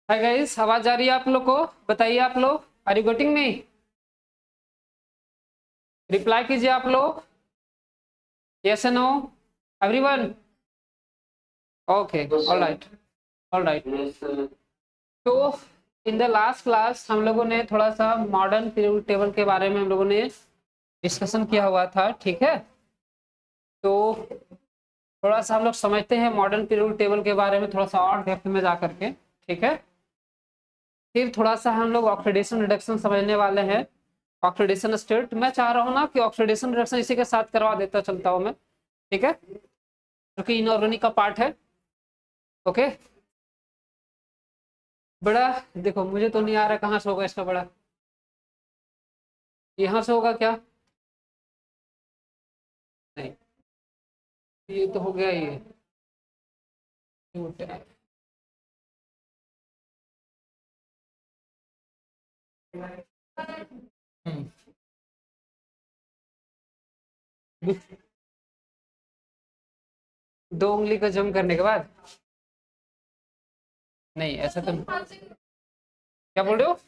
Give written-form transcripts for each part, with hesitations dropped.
Hi guys, आवाज आ रही है आप लोग को? बताइए आप लोग, are you getting me? Reply कीजिए आप लोग, yes and no everyone. Okay, all right, all right. तो इन द लास्ट क्लास हम लोगों ने थोड़ा सा मॉडर्न पीरियोडिक टेबल के बारे में हम लोगों ने डिस्कशन किया हुआ था, ठीक है। तो थोड़ा सा हम लोग समझते हैं मॉडर्न पीरियोडिक टेबल के बारे में थोड़ा सा और डेप्थ में जा करके, ठीक है। फिर थोड़ा सा हम लोग ऑक्सीडेशन रिडक्शन समझने वाले हैं। ऑक्सीडेशन स्टेट मैं चाह रहा हूँ ना कि ऑक्सीडेशन रिडक्शन इसी के साथ करवा देता चलता हूँ मैं, ठीक है, क्योंकि इनऑर्गेनिक का पार्ट है। ओके, बड़ा देखो, मुझे तो नहीं आ रहा कहाँ से होगा इसका बड़ा, यहाँ से होगा क्या? नहीं, ये तो हो गया ये। दो उंगली को जम करने के बाद नहीं, ऐसा तो क्या बोल रहे हो?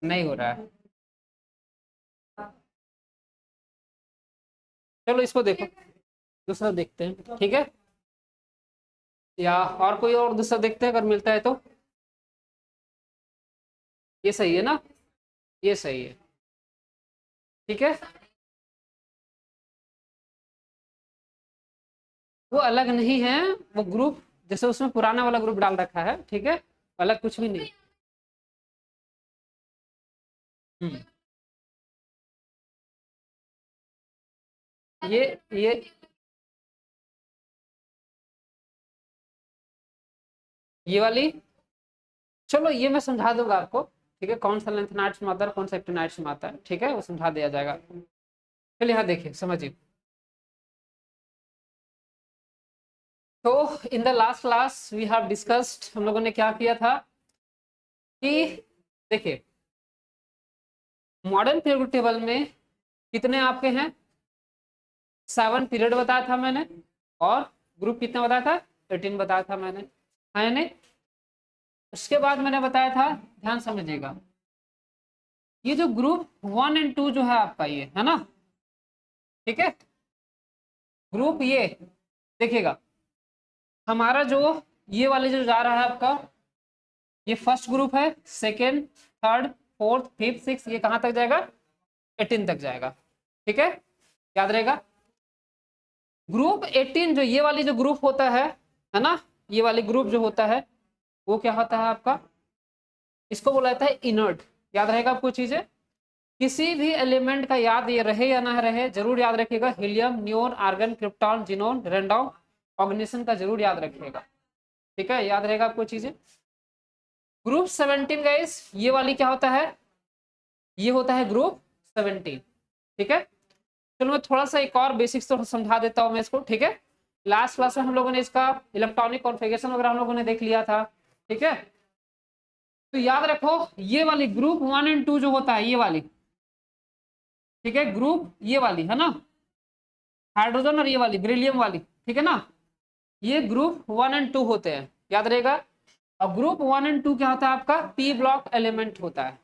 नहीं हो रहा है। चलो इसको देखो, दूसरा देखते हैं, ठीक है। या और कोई और दूसरा देखते हैं अगर मिलता है तो। ये सही है ना? ये सही है, ठीक है। वो अलग नहीं है, वो ग्रुप जैसे उसमें पुराना वाला ग्रुप डाल रखा है, ठीक है, अलग कुछ भी नहीं। हम्म, ये ये वाली, चलो ये मैं समझा दूंगा आपको, ठीक है, कौन सा लेंथेनाइड्स में आता है, कौन सा एक्टिनाइड्स में आता है, ठीक है, वो समझा दिया जाएगा। चलिए यहाँ देखिए, समझिए। तो in the last class we have discussed, हम लोगों ने क्या किया था कि देखिए, मॉडर्न पीरियोडिक टेबल में कितने आपके हैं? 7 पीरियड बताया था मैंने, और ग्रुप कितना बताया था? 18 बताया था मैंने, है नहीं? उसके बाद मैंने बताया था, ध्यान समझिएगा, ये जो ग्रुप 1 एंड 2 जो है आपका, ये है ना, ठीक है। ग्रुप ये देखिएगा, हमारा जो ये वाले जो जा रहा है आपका, ये फर्स्ट ग्रुप है, second, third, fourth, fifth, six, ये कहां तक जाएगा? 18 तक जाएगा, ठीक है, याद रहेगा। ग्रुप 18 जो ये वाली जो ग्रुप होता है ना, ये वाली ग्रुप जो होता है वो क्या होता है आपका? इसको बोला जाता है इनर्ट। याद रहेगा आपको चीजें, किसी भी एलिमेंट का याद ये रहे या ना रहे, जरूर याद रखिएगा, helium, neon, argon, krypton, xenon, random, organism का जरूर याद रखिएगा, ठीक है, याद रहेगा आपको चीजें। ग्रुप 17 गाइस, ये वाली क्या होता है? ये होता है ग्रुप 17, ठीक है। चलो मैं थोड़ा सा एक और बेसिक्स तो समझा देता हूँ मैं इसको, ठीक है। लास्ट क्लास में हम लोगों ने इसका इलेक्ट्रॉनिक कॉन्फ़िगरेशन वगैरह हम लोगों ने देख लिया था, ठीक है। तो याद रखो ये वाली ग्रुप 1 एंड 2 जो होता है, ये वाली, ठीक है, ग्रुप ये वाली है ना हाइड्रोजन, और ये वाली बेरिलियम वाली, ठीक है ना, ये ग्रुप 1 एंड 2 होते हैं, याद रहेगा। और ग्रुप 1 एंड 2 क्या होता है आपका, पी ब्लॉक एलिमेंट होता है,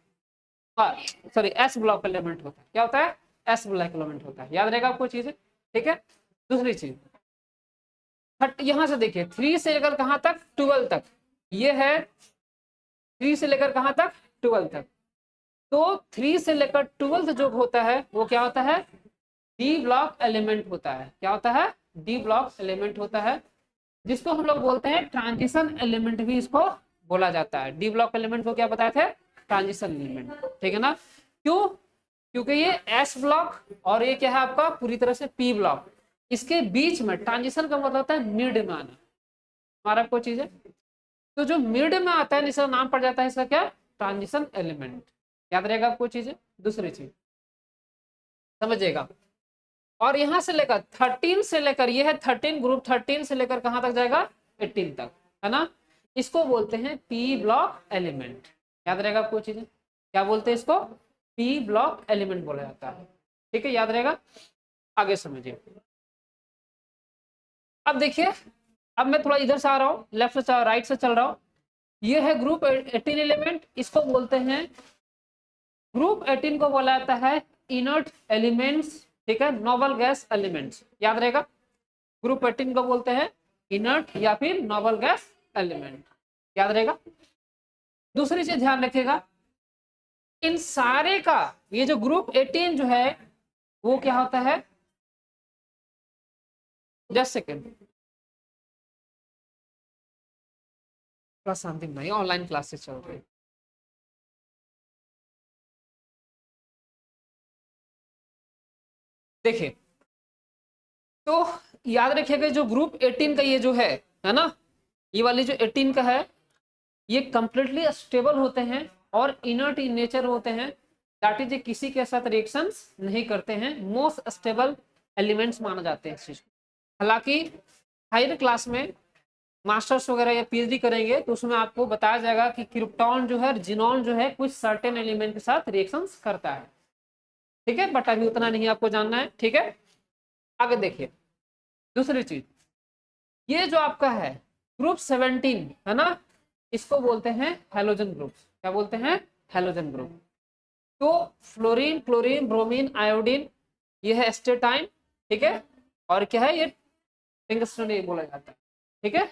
सॉरी एस ब्लॉक एलिमेंट होता है, क्या होता है, एस ब्लॉक एलिमेंट होता है, याद रहेगा आपको चीजें, ठीक है। दूसरी चीज यहां से देखिए 3 से लेकर कहां तक, 12 तक, ये है 3 से लेकर कहां तक, 12 तक। तो 3 से लेकर 12 जो होता है वो क्या होता है, डी ब्लॉक एलिमेंट होता है, क्या होता है, डी ब्लॉक एलिमेंट होता है, जिसको हम लोग बोलते हैं ट्रांजिशन एलिमेंट भी इसको बोला जाता है। डी ब्लॉक एलिमेंट को क्या बताए थे, ट्रांजिशन एलिमेंट, ठीक है ना। क्यों, क्योंकि ये एस ब्लॉक और ये क्या है आपका पूरी तरह से पी ब्लॉक, इसके बीच में ट्रांजिशन का मतलब होता है मिड में आना, हमारा कोई चीज है, तो जो मिड में आता है इसका नाम पड़ जाता है इसका क्या, ट्रांजिशन एलिमेंट, याद रहेगा आपको चीजें। दूसरी चीज समझिएगा, और यहां से लेकर 13 से लेकर, ये है 13, ग्रुप 13 से लेकर कहां तक जाएगा, 18 तक, है ना, इसको बोलते हैं पी ब्लॉक एलिमेंट, याद रहेगा आपको चीजें, क्या बोलते हैं इसको, पी ब्लॉक एलिमेंट बोला जाता है, ठीक है, याद रहेगा। आगे समझिए, अब देखिए, अब मैं थोड़ा इधर से आ रहा हूँ, लेफ्ट से राइट से चल रहा हूँ, ये है ग्रुप 18 एलिमेंट, इसको बोलते हैं, ग्रुप 18 को बोला जाता है इनर्ट एलिमेंट्स, ठीक है, नोबल गैस एलिमेंट्स, याद रहेगा, ग्रुप 18 को बोलते हैं इनर्ट या फिर नोबल गैस एलिमेंट, याद रहेगा। दूसरी चीज ध्यान रखिएगा, इन सारे का ये जो ग्रुप 18 जो है वो क्या होता है, जस्ट सेकेंड, शांति नहीं, ऑनलाइन क्लासेस चल रही है। देखिए, तो याद रखिएगा जो ग्रुप 18 का ये जो है ना, ये वाली जो 18 का है, ये कंप्लीटली स्टेबल होते हैं और इनर्ट इन नेचर होते हैं, दैट इज किसी के साथ रिएक्शंस नहीं करते हैं, मोस्ट स्टेबल एलिमेंट्स माना जाते हैं इस चीज को। हालांकि हायर क्लास में मास्टर्स वगैरह या पीएचडी करेंगे तो उसमें आपको बताया जाएगा कि क्रिप्टॉन जो है, जिनॉन जो है, कुछ सर्टेन एलिमेंट के साथ रिएक्शंस करता है, ठीक है, बट अभी उतना नहीं आपको जानना है, ठीक है। आगे देखिए, दूसरी चीज, ये जो आपका है ग्रुप 17 है ना, इसको बोलते हैं हेलोजन ग्रुप, क्या बोलते हैं, हेलोजन ग्रुप। तो फ्लोरीन, क्लोरीन, ब्रोमीन, आयोडीन, ये है एस्टेटाइन, ठीक है, और क्या है ये टंगस्टन बोला जाता है, ठीक है।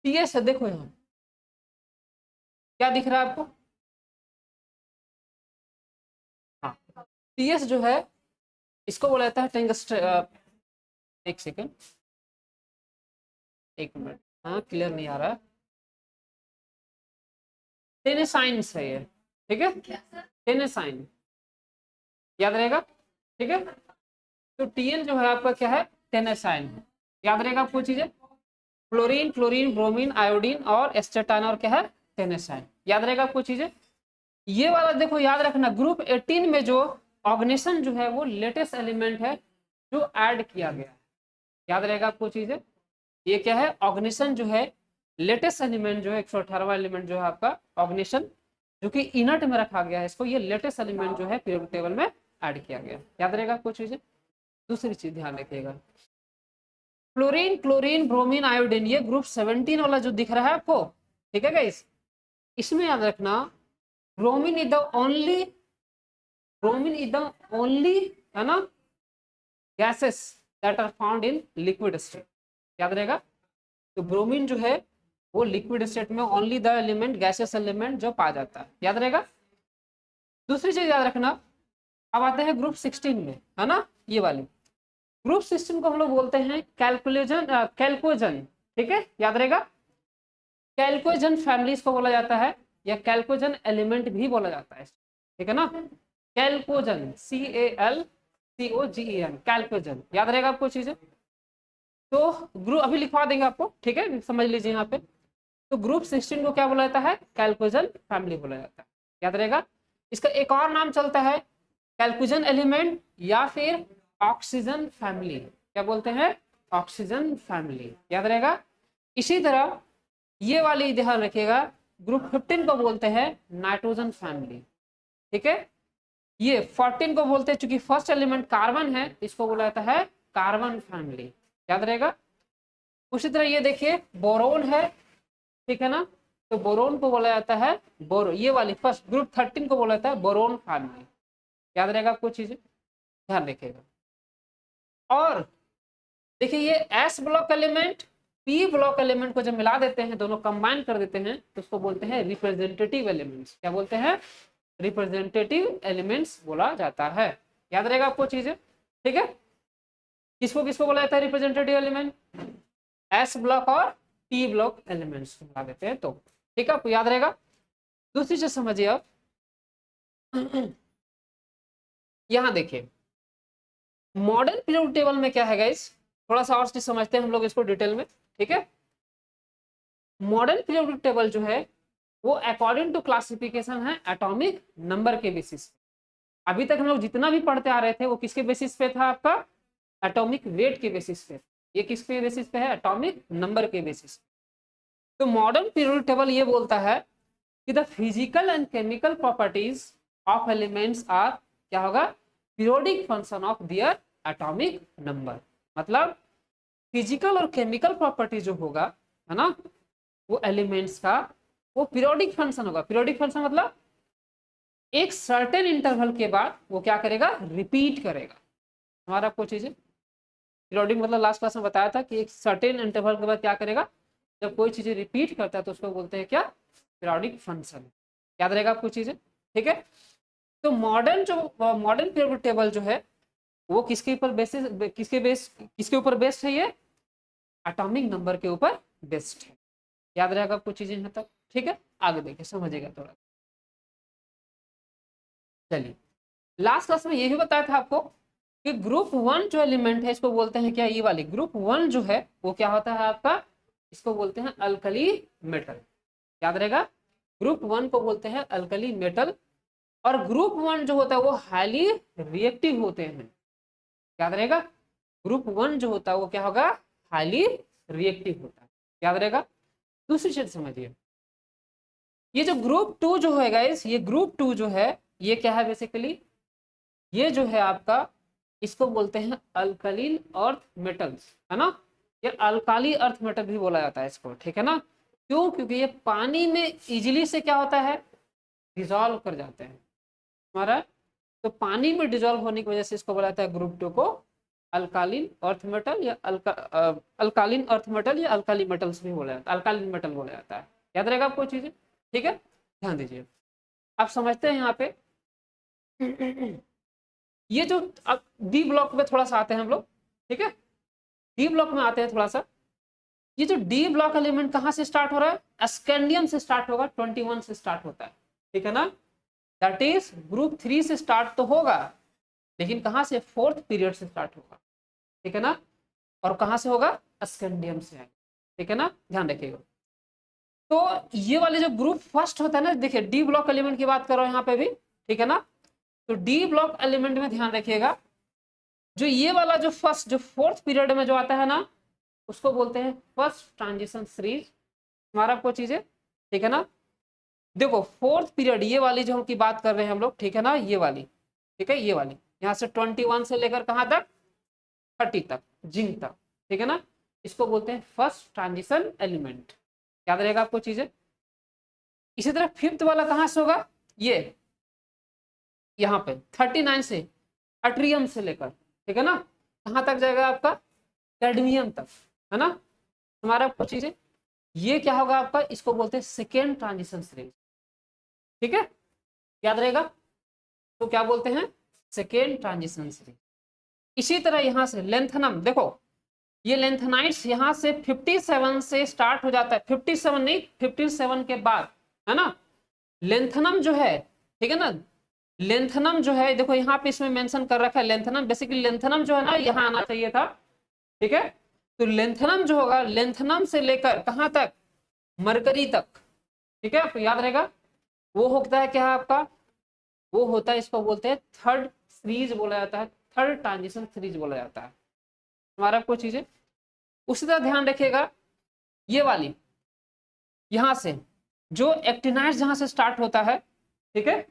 टीएस है, देखो यहाँ क्या दिख रहा है आपको, हाँ, टीएस जो है इसको बोला जाता है टंगस्टन, एक सेकेंड, एक मिनट, हाँ क्लियर नहीं आ रहा है, टेनेसाइंस है ये, ठीक है, टेनेसाइन, याद रहेगा, ठीक है। तो टीएन जो है आपका क्या है, टेनेसाइन, याद रहेगा आपको चीजें, फ्लोरीन, क्लोरीन, ब्रोमीन, आयोडीन और एस्टेटाइन, और क्या है, टेनेसाइन, याद रहेगा आपको चीजें। ये वाला देखो याद रखना, ग्रुप 18 में जो ऑर्गेनाइजेशन जो है वो लेटेस्ट एलिमेंट है जो ऐड किया गया है, याद रहेगा आपको चीजें, ये क्या है, ऑर्गेनाइजेशन जो है, लेटेस्ट एलिमेंट जो है 118वां एलिमेंट जो है आपका ऑर्गेनाइजेशन, जो कि इनर्ट में रखा गया है, इसको ये लेटेस्ट एलिमेंट जो है पीरियोडिक टेबल में ऐड किया गया, याद रहेगा कुछ चीजें। दूसरी चीज ध्यान रखिएगा, फ्लोरीन, क्लोरीन, ब्रोमीन, आयोडीन, ये ग्रुप 17 वाला जो दिख रहा है आपको, ठीक है गाइस, इसमें याद रखना bromine is the only, bromine is the only, है ना, gases that are found in liquid state, याद रहेगा। तो ब्रोमीन जो है वो लिक्विड स्टेट में only the element, gases element जो पाया जाता है, याद रहेगा। दूसरी चीज याद रखना, अब आते हैं ग्रुप 16 में, है ना, ये वाली ग्रुप 16 को हम लोग बोलते हैं कैल्कुलेजन, कैल्कोजन, ठीक है, याद रहेगा, कैल्कोजन फैमिलीज को बोला जाता है, या कैल्कोजन एलिमेंट भी बोला जाता है, ठीक है ना, कैल्कोजन, CALCOGEN, कैल्कोजन, याद रहेगा आपको चीजें। तो ग्रुप अभी लिखवा देंगे आपको, ठीक है, समझ लीजिए यहाँ पे। तो ग्रुप 16 को क्या बोला जाता है, कैल्कोजन फैमिली बोला जाता है, याद रहेगा। इसका एक और नाम चलता है कैल्कोजन एलिमेंट या फिर ऑक्सीजन फैमिली, क्या बोलते हैं, ऑक्सीजन फैमिली, याद रहेगा। इसी तरह ये वाली ध्यान रखिएगा, ग्रुप 15 को बोलते हैं नाइट्रोजन फैमिली। ठीक है, ये 14 को बोलते हैं, चूंकि फर्स्ट एलिमेंट कार्बन है इसको बोला जाता है कार्बन फैमिली, याद रहेगा। उसी तरह ये देखिए बोरोन है, ठीक है ना, तो बोरोन को बोला जाता है बोरो, ये वाली फर्स्ट ग्रुप 13 को बोला जाता है बोरोन फैमिली, याद रहेगा, कुछ चीजें ध्यान रखिएगा। और देखिए ये S block element P block element को जब मिला देते हैं, दोनों कंबाइन कर देते हैं, तो उसको बोलते हैं रिप्रेजेंटेटिव एलिमेंट्स। क्या बोलते हैं? रिप्रेजेंटेटिव एलिमेंट्स बोला जाता है, याद रहेगा आपको चीजें, ठीक है। किसको किसको बोला जाता है रिप्रेजेंटेटिव एलिमेंट? एस ब्लॉक और पी ब्लॉक एलिमेंट्स को मिला देते हैं, तो ठीक है, आपको याद रहेगा। दूसरी चीज समझिए आप, यहां देखिए मॉडर्न पीरियोडिक टेबल में क्या है गाइस, थोड़ा सा और चीज समझते हैं हम लोग इसको डिटेल में, ठीक है। मॉडर्न पीरियोडिक टेबल जो है वो अकॉर्डिंग टू क्लासिफिकेशन है एटॉमिक नंबर के बेसिस पे। अभी तक हम लोग जितना भी पढ़ते आ रहे थे वो किसके बेसिस पे था? आपका एटॉमिक वेट के बेसिस पे। ये किसके बेसिस पे है? एटॉमिक नंबर के बेसिस पे। तो मॉडर्न पीरियोडिक टेबल ये बोलता है कि the physical and chemical properties of elements are, क्या होगा? Periodic function of their atomic number. मतलब फिजिकल और केमिकल प्रॉपर्टी जो होगा, है ना, वो एलिमेंट्स का वो पीरियोडिक फंक्शन होगा। पीरियोडिक फंक्शन मतलब एक सर्टेन इंटरवल के बाद वो क्या करेगा? रिपीट करेगा। हमारा आपको चीजें पीरियोडिक मतलब लास्ट क्लास में बताया था कि एक सर्टेन इंटरवल के बाद क्या करेगा? जब कोई चीजें रिपीट करता है तो उसको बोलते हैं क्या? Periodic function. याद रहेगा आपको चीजें, ठीक है। तो मॉडर्न पीरियोडिक टेबल जो है वो किसके ऊपर बेसिस, किसके ऊपर बेस्ड है? ये एटॉमिक नंबर के ऊपर बेस्ड है। याद रहेगा आपको चीजें यहाँ तक, ठीक है। आगे देखिए समझिएगा थोड़ा। चलिए लास्ट क्लास में ये भी बताया था आपको कि ग्रुप 1 जो एलिमेंट है इसको बोलते हैं क्या? ये वाली ग्रुप 1 जो है वो क्या होता है आपका? इसको बोलते हैं अल्कली मेटल। याद रहेगा, ग्रुप 1 को बोलते हैं अल्कली मेटल। और ग्रुप 1 जो होता है वो हाईली रिएक्टिव होते हैं। याद रहेगा, ग्रुप 1 जो होता है वो क्या होगा? हाईली रिएक्टिव होता है, याद रहेगा। दूसरी चीज समझिए, ये जो ग्रुप 2 जो है गाइस, ये ग्रुप 2 जो है ये क्या है? बेसिकली ये जो है आपका, इसको बोलते हैं अल्कलीन अर्थ मेटल्स, है ना। ये अल्काली अर्थ मेटल भी बोला जाता है इसको, ठीक है ना। क्यों? क्योंकि ये पानी में इजीली से क्या होता है? डिजॉल्व कर जाते हैं हमारा। तो पानी में डिजॉल्व होने की वजह से इसको बोला जाता है ग्रुप 2 को अल्कालीन अर्थ मेटल या अल्कालीन अर्थ मेटल या अल्काली मेटल्स भी बोला जाता है, अल्कालीन मेटल बोला जाता है। याद रहेगा आपको चीजें, ठीक है, ध्यान दीजिए। आप समझते हैं यहाँ पे ये जो अब डी ब्लॉक में थोड़ा सा आते हैं हम लोग, ठीक है। डी ब्लॉक में आते हैं थोड़ा सा। ये जो डी ब्लॉक एलिमेंट कहाँ से स्टार्ट हो रहा है? स्कैंडियम से स्टार्ट होगा, 21 से स्टार्ट होता है, ठीक है ना। दैट इज ग्रुप 3 से स्टार्ट तो होगा, लेकिन कहाँ से? 4th पीरियड से स्टार्ट होगा, ठीक है ना। और कहाँ से होगा? स्कैंडियम से, ठीक है ना, ध्यान रखिएगा। तो ये वाले जो ग्रुप फर्स्ट होता है ना, देखिए डी ब्लॉक एलिमेंट की बात कर रहा हूं यहाँ पे भी, ठीक है ना। तो डी ब्लॉक एलिमेंट में ध्यान रखिएगा, जो ये वाला जो फर्स्ट जो 4th पीरियड में जो आता है ना, उसको बोलते हैं फर्स्ट ट्रांजिशन सीरीज। हमारा आपको चीजें, ठीक है ना। देखो 4th पीरियड ये वाली जो हम की बात कर रहे हैं हम लोग, ठीक है ना, ये वाली, ठीक है, ये वाली यहाँ से 21 से लेकर कहाँ तक? 30 तक, जिंक तक, ठीक है ना। इसको बोलते हैं फर्स्ट ट्रांजिशन एलिमेंट। याद रहेगा आपको चीजें। इसी तरह 5th वाला कहाँ से होगा? ये यहाँ पे 39 से अट्रियम से लेकर, ठीक है ना, कहाँ तक जाएगा आपका? कैडमियम तक, है ना। हमारा कुछ चीजें ये क्या होगा आपका? इसको बोलते हैं सेकेंड ट्रांजिशन सीरीज, ठीक है, याद रहेगा। तो क्या बोलते हैं? Second transition series. इसी तरह यहां से लेंथनम, देखो ये लेंथनाइट्स यहाँ से 57 से स्टार्ट हो जाता है, 57 नहीं, 57 के बाद, है ना। लेंथनम जो है, ठीक है ना, लेंथनम जो है देखो यहाँ पे इसमें मेंशन कर रखा है लेंथनम। बेसिकली लेंथनम जो है ना यहाँ आना चाहिए था, ठीक है। तो लेंथनम जो होगा, लेंथनम से लेकर कहाँ तक? मरकरी तक, ठीक है, तो याद रहेगा। वो होता है क्या आपका? वो होता है, इसको बोलते हैं थर्ड सीरीज बोला जाता है, थर्ड ट्रांजिशन सीरीज बोला जाता है। हमारा कुछ चीजें उसी तरह ध्यान रखिएगा, ये वाली यहां से जो एक्टिनाइड्स जहां से स्टार्ट होता है, ठीक है,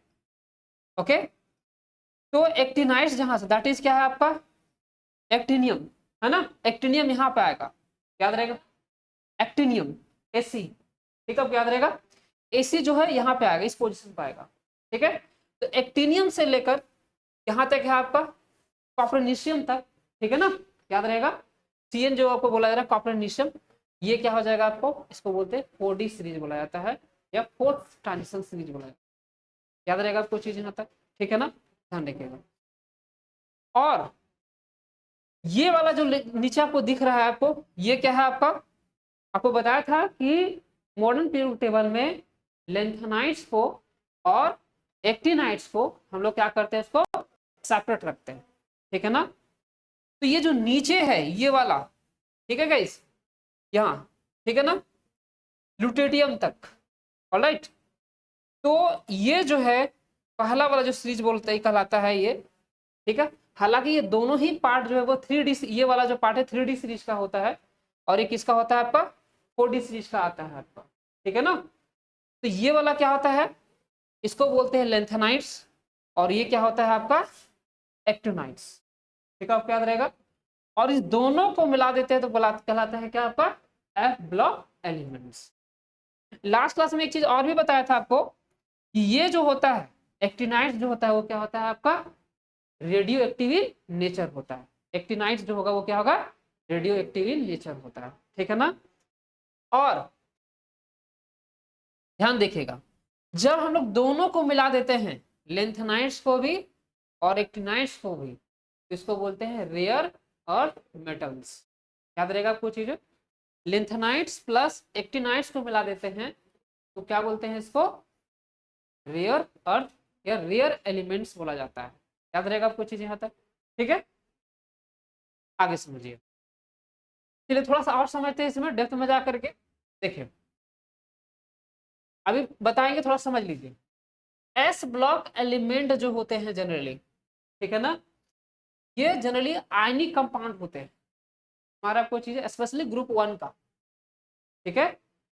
ओके, तो एक्टिनाइड्स जहां से, दैट इज क्या है आपका एक्टिनियम, है ना, एक्टिनियम यहाँ पे आएगा, याद रहेगा, एक्टिनियम एसी, ठीक है, याद रहेगा, एसी जो है यहाँ पे आएगा, इस पोजीशन पे आएगा, ठीक है। तो एक्टिनियम से लेकर यहाँ तक है आपका कॉपरनिशियम तक, ठीक है ना, याद रहेगा, सीएन जो आपको बोला जा रहा है कॉपरनिशियम, ये क्या हो जाएगा आपको, इसको बोलते हैं 4D सीरीज बोला जाता है, या फोर्थ ट्रांजिशन सीरीज बोला जाता है, याद रहेगा आपको चीज यहाँ तक, ठीक है ना, ध्यान रखिएगा। और ये वाला जो नीचे आपको दिख रहा है आपको, ये क्या है आपको बताया था कि मॉडर्न पीरियोडिक टेबल में लेंथेनाइड्स को और एक्टिनाइड्स को हम लोग क्या करते हैं, इसको सेपरेट रखते हैं, ठीक है ना। तो ये जो नीचे है ये वाला, ठीक है गाइस, यहाँ, ठीक है ना, ल्यूटेटियम तक, ऑलराइट। तो ये जो है पहला वाला जो सीरीज बोलते हैं कहलाता है ये, ठीक है। हालांकि ये दोनों ही पार्ट जो है वो 3D, ये वाला जो पार्ट है 3D सीरीज का होता है, और ये किसका होता है आपका 4D सीरीज का आता है आपका, ठीक है ना। तो ये वाला क्या होता है, इसको बोलते हैं लेंथेनाइड्स, और ये क्या होता है आपका एक्टिनाइड्स, ठीक है, आपको याद रहेगा। और इस दोनों को मिला देते हैं तो कहलाता है क्या आपका F block elements. Last class में एक चीज और भी बताया था आपको कि ये जो होता है एक्टिनाइड्स जो होता है वो क्या होता है आपका रेडियो एक्टिव इन नेचर होता है, एक्टिनाइड्स जो होगा वो क्या होगा रेडियो एक्टिव इन नेचर होता है, ठीक है ना। और ध्यान देखिएगा, जब हम लोग दोनों को मिला देते हैं, लेंथेनाइड्स को भी और एक्टिनाइड्स को भी, इसको बोलते हैं रेयर अर्थ मेटल्स, याद रहेगा आपको चीजें, लेंथेनाइड्स प्लस एक्टिनाइड्स को मिला देते हैं तो क्या बोलते हैं इसको रेयर अर्थ या रेयर एलिमेंट्स बोला जाता है, याद रहेगा आपको चीज यहाँ तक, ठीक है। आगे समझिए, चलिए थोड़ा सा और समझते हैं इसमें डेप्थ में जा करके, देखिए अभी बताएंगे, थोड़ा समझ लीजिए। एस ब्लॉक एलिमेंट जो होते हैं जनरली, ठीक है ना, ये जनरली आयनिक कंपाउंड होते हैं, हमारा कोई चीज स्पेशली ग्रुप 1 का, ठीक है,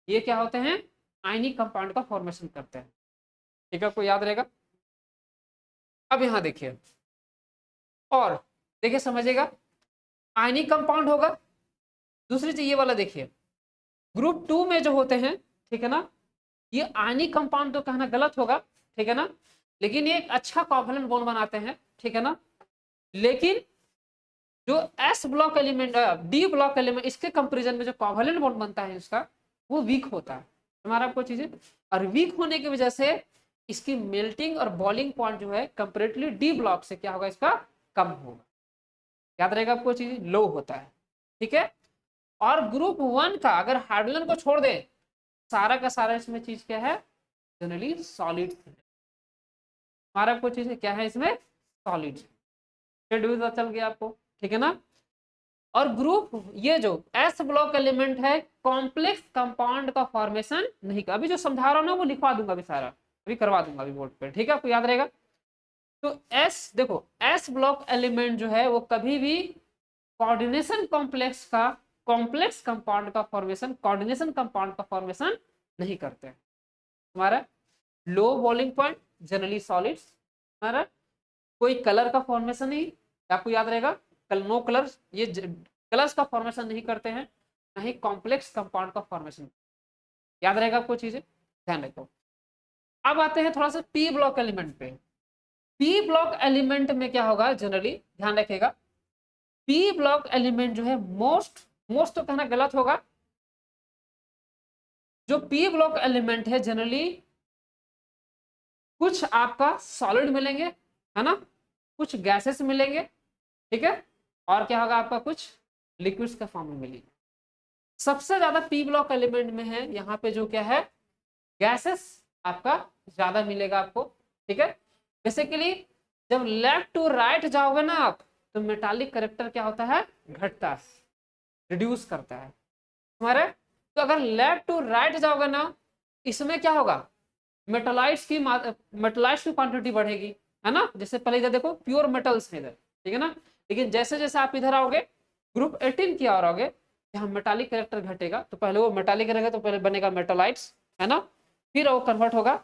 ये क्या होते हैं आयनिक कंपाउंड का फॉर्मेशन करते हैं, ठीक है, आपको याद रहेगा। अब यहां देखिए, और देखिए समझिएगा, आयनिक कंपाउंड होगा, दूसरी चीज ये वाला देखिए, ग्रुप 2 में जो होते हैं, ठीक है ना, ये आयनिक कंपाउंड तो कहना गलत होगा, ठीक है ना, लेकिन ये एक अच्छा कोवैलेंट बॉन्ड बनाते हैं, ठीक है ना। लेकिन जो S block element, D block element, इसके कंपैरिजन में जो कोवैलेंट बॉन्ड बनता है इसका वो वीक होता है, हमारा आपको चीजें, और वीक होने की वजह से इसकी मेल्टिंग और बॉइलिंग पॉइंट जो है कंपैरेटिवली डी ब्लॉक से क्या होगा इसका कम होगा, याद रहेगा आपको चीज लो होता है, ठीक है। और ग्रुप 1 का अगर हाइड्रोजन को छोड़ दे, सारा का सारा इसमें चीज क्या है जनरली सॉलिड, हमारा आपको चीज क्या है इसमें सॉलिड, चल गया आपको, ठीक है ना। और ग्रुप ये जो एस ब्लॉक एलिमेंट है कॉम्प्लेक्स कंपाउंड का फॉर्मेशन नहीं कर, अभी जो समझा रहा हूं ना वो लिखवा दूंगा अभी सारा, अभी करवा दूंगा अभी बोर्ड पे, ठीक है, आपको याद रहेगा। तो एस देखो, एस ब्लॉक एलिमेंट जो है वो कभी भी कोऑर्डिनेशन कॉम्प्लेक्स का, कॉम्प्लेक्स कंपाउंड का फॉर्मेशन, कोऑर्डिनेशन कंपाउंड का फॉर्मेशन नहीं करते हैं, हमारा low boiling point generally solids, हमारा कोई कलर का फॉर्मेशन नहीं, आपको याद रहेगा, नो कलर्स, ये कलर्स का फॉर्मेशन नहीं करते हैं, ना ही कॉम्प्लेक्स कंपाउंड का फॉर्मेशन, याद रहेगा आपको चीजें, ध्यान रखो। अब आते हैं थोड़ा सा पी ब्लॉक एलिमेंट पे। पी ब्लॉक एलिमेंट में क्या होगा जनरली, ध्यान रखिएगा, पी ब्लॉक एलिमेंट जो है मोस्ट तो कहना गलत होगा, जो पी ब्लॉक एलिमेंट है जनरली कुछ आपका सॉलिड मिलेंगे, है ना, कुछ गैसेस मिलेंगे, ठीक है, और क्या होगा आपका कुछ लिक्विड्स का फॉर्म में मिलेंगे। सबसे ज्यादा पी ब्लॉक एलिमेंट में है यहाँ पे जो क्या है गैसेस आपका ज्यादा मिलेगा आपको, ठीक है। बेसिकली जब लेफ्ट टू राइट जाओगे ना आप, तो मेटालिक कैरेक्टर क्या होता है घटता है, रिड्यूस करता है हमारे। तो अगर लेफ्ट टू राइट जाओगे ना, इसमें क्या होगा मेटलाइट्स की क्वांटिटी बढ़ेगी, है ना, जैसे पहले इधर देखो प्योर मेटल्स है इधर, ठीक है ना, लेकिन जैसे जैसे आप इधर आओगे ग्रुप 18 की ओर आओगे, जहाँ मेटालिक कैरेक्टर घटेगा, तो पहले वो मेटालिक रहेगा तो पहले बनेगा मेटालाइट्स, है ना, फिर वो कन्वर्ट होगा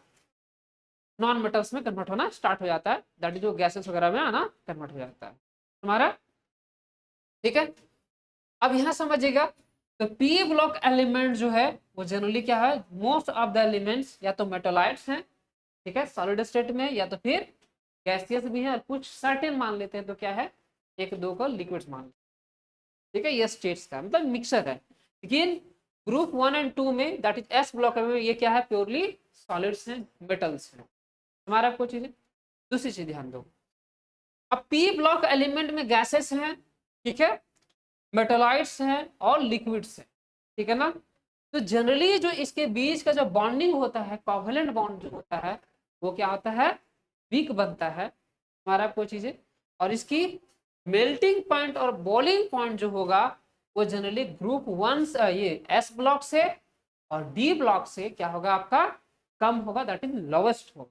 नॉन मेटल्स में, कन्वर्ट होना स्टार्ट हो जाता है, दैट इज जो गैसेस वगैरह में आना कन्वर्ट हो जाता है तुम्हारा। ठीक है, अब यहाँ समझिएगा, तो पी ब्लॉक एलिमेंट जो है वो जनरली क्या है, मोस्ट ऑफ द एलिमेंट्स या तो मेटालाइट्स हैं, ठीक है, सॉलिड स्टेट में, या तो फिर गैसियस भी है, और कुछ सर्टेन मान लेते हैं तो क्या है, एक दो को लिक्विड्स मान लेते हैं। ठीक है, ये स्टेट्स का मतलब मिक्सर है। लेकिन ग्रुप 1 एंड 2 में, दैट इज एस ब्लॉक में, ये क्या है, प्योरली सॉलिड्स हैं, मेटल्स हैं। हमारा कोई चीज, दूसरी चीज ध्यान दो, अब पी ब्लॉक एलिमेंट में गैसेस हैं, ठीक है, मेटालाइट्स हैं और लिक्विड्स हैं, ठीक है ना। तो जनरली जो इसके बीच का जो बॉन्डिंग होता है, कोवेलेंट बॉन्ड जो होता है, वो क्या होता है, वीक बनता है हमारा कोई चीजें, और इसकी मेल्टिंग पॉइंट और बॉइलिंग पॉइंट जो होगा वो जनरली ग्रुप 1 ये एस ब्लॉक से और डी ब्लॉक से क्या होगा, आपका कम होगा, दैट इज लोवेस्ट होगा।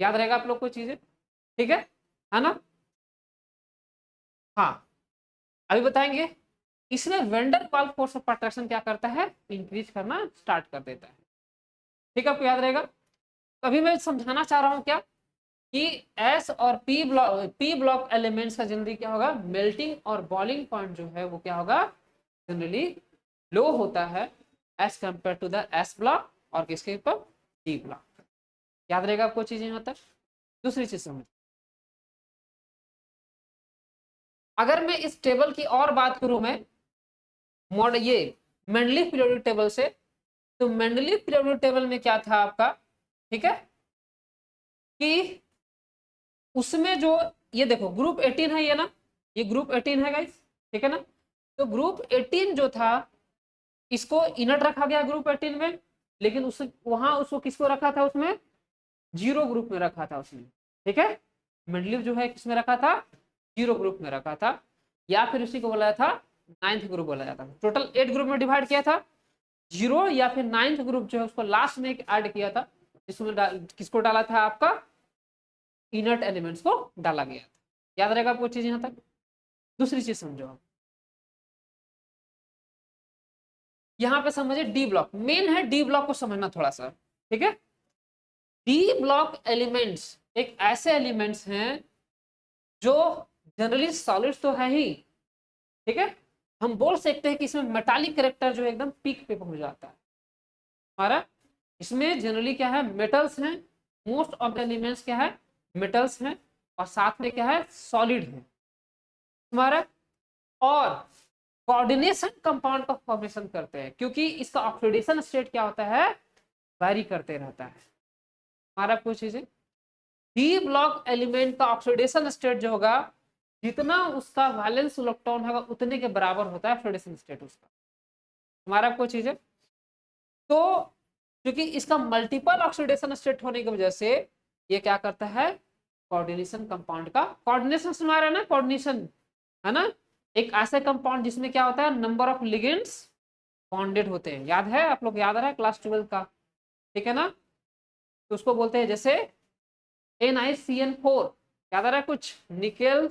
याद रहेगा आप लोग को चीजें, ठीक है ना। हाँ, अभी बताएंगे, इसमें वेंडर वाल फोर्स ऑफ अट्रैक्शन क्या करता है, इंक्रीज करना स्टार्ट कर देता है। ठीक है, आपको याद रहेगा। तो अभी मैं समझाना चाह रहा हूं क्या, कि एस और पी ब्लॉक एलिमेंट्स का जनरली क्या होगा, मेल्टिंग और बॉइलिंग पॉइंट जो है वो क्या होगा, जनरली लो होता है as compare to the S block और किसके ऊपर, डी ब्लॉक। याद रहेगा आपको चीजें यहाँ तक। दूसरी चीज समझ, अगर मैं इस टेबल की और बात करूं, मैं मॉडल ये मेंडलीव पीरियोडिक टेबल से, तो मेंडलीव पीरियोडिक टेबल में क्या था आपका, ठीक है, कि उसमें जो ये देखो ग्रुप 18 है ये ना, ये ग्रुप 18 है गाइस, ठीक है ना। तो ग्रुप 18 जो था, इसको इनर्ट रखा गया ग्रुप 18 में, लेकिन उस वहां उसको किसको रखा था, उसमें जीरो ग्रुप में रखा था उसने, ठीक है। मेंडलीव जो है किसमें रखा था, जीरो ग्रुप में रखा था, या फिर उसी को बोला था नाइन्थ ग्रुप बोला जाता था। टोटल 8 ग्रुप में डिवाइड किया था, जीरो या फिर नाइन्थ ग्रुप जो है उसको लास्ट में ऐड किया था, जिसमें किसको डाला था, आपका इनर्ट एलिमेंट्स को डाला गया था। याद रहेगा आपको चीज यहाँ तक। दूसरी चीज समझो आप, यहाँ पे समझिए डी ब्लॉक मेन है, डी ब्लॉक को समझना थोड़ा सा, ठीक है। डी ब्लॉक एलिमेंट्स एक ऐसे एलिमेंट्स हैं जो जनरली सॉलिड्स तो है ही, ठीक है, हम बोल सकते हैं कि इसमें मेटालिक कैरेक्टर जो एकदम पीक पे पहुंच जाता है हमारा। इसमें जनरली क्या है, मेटल्स हैं, मोस्ट ऑफ द एलिमेंट्स क्या है, मेटल्स हैं, और साथ में क्या है, सॉलिड है हमारा, और कोऑर्डिनेशन कंपाउंड का फॉर्मेशन करते हैं, क्योंकि इसका ऑक्सीडेशन स्टेट क्या होता है, वेरी करते रहता है हमारा कुछ चीजें। डी ब्लॉक एलिमेंट का ऑक्सीडेशन स्टेट जो होगा, जितना उसका वैलेंस इलेक्ट्रॉन होगा उतने के बराबर होता है ऑक्सीडेशन स्टेट उसका हमारा कोई चीज है। तो क्योंकि इसका मल्टीपल ऑक्सीडेशन स्टेट होने की वजह से ये क्या करता है, कोऑर्डिनेशन कंपाउंड का, कोऑर्डिनेशन सुना रहा है ना, कोऑर्डिनेशन है ना, एक ऐसा कंपाउंड जिसमें क्या होता है, नंबर ऑफ लिगेंड्स बॉन्डेड होते हैं। याद है आप लोग, याद आ रहा है क्लास 12 का, ठीक है ना। तो उसको बोलते हैं जैसे NiCN4, याद आ रहा है कुछ, निकेल,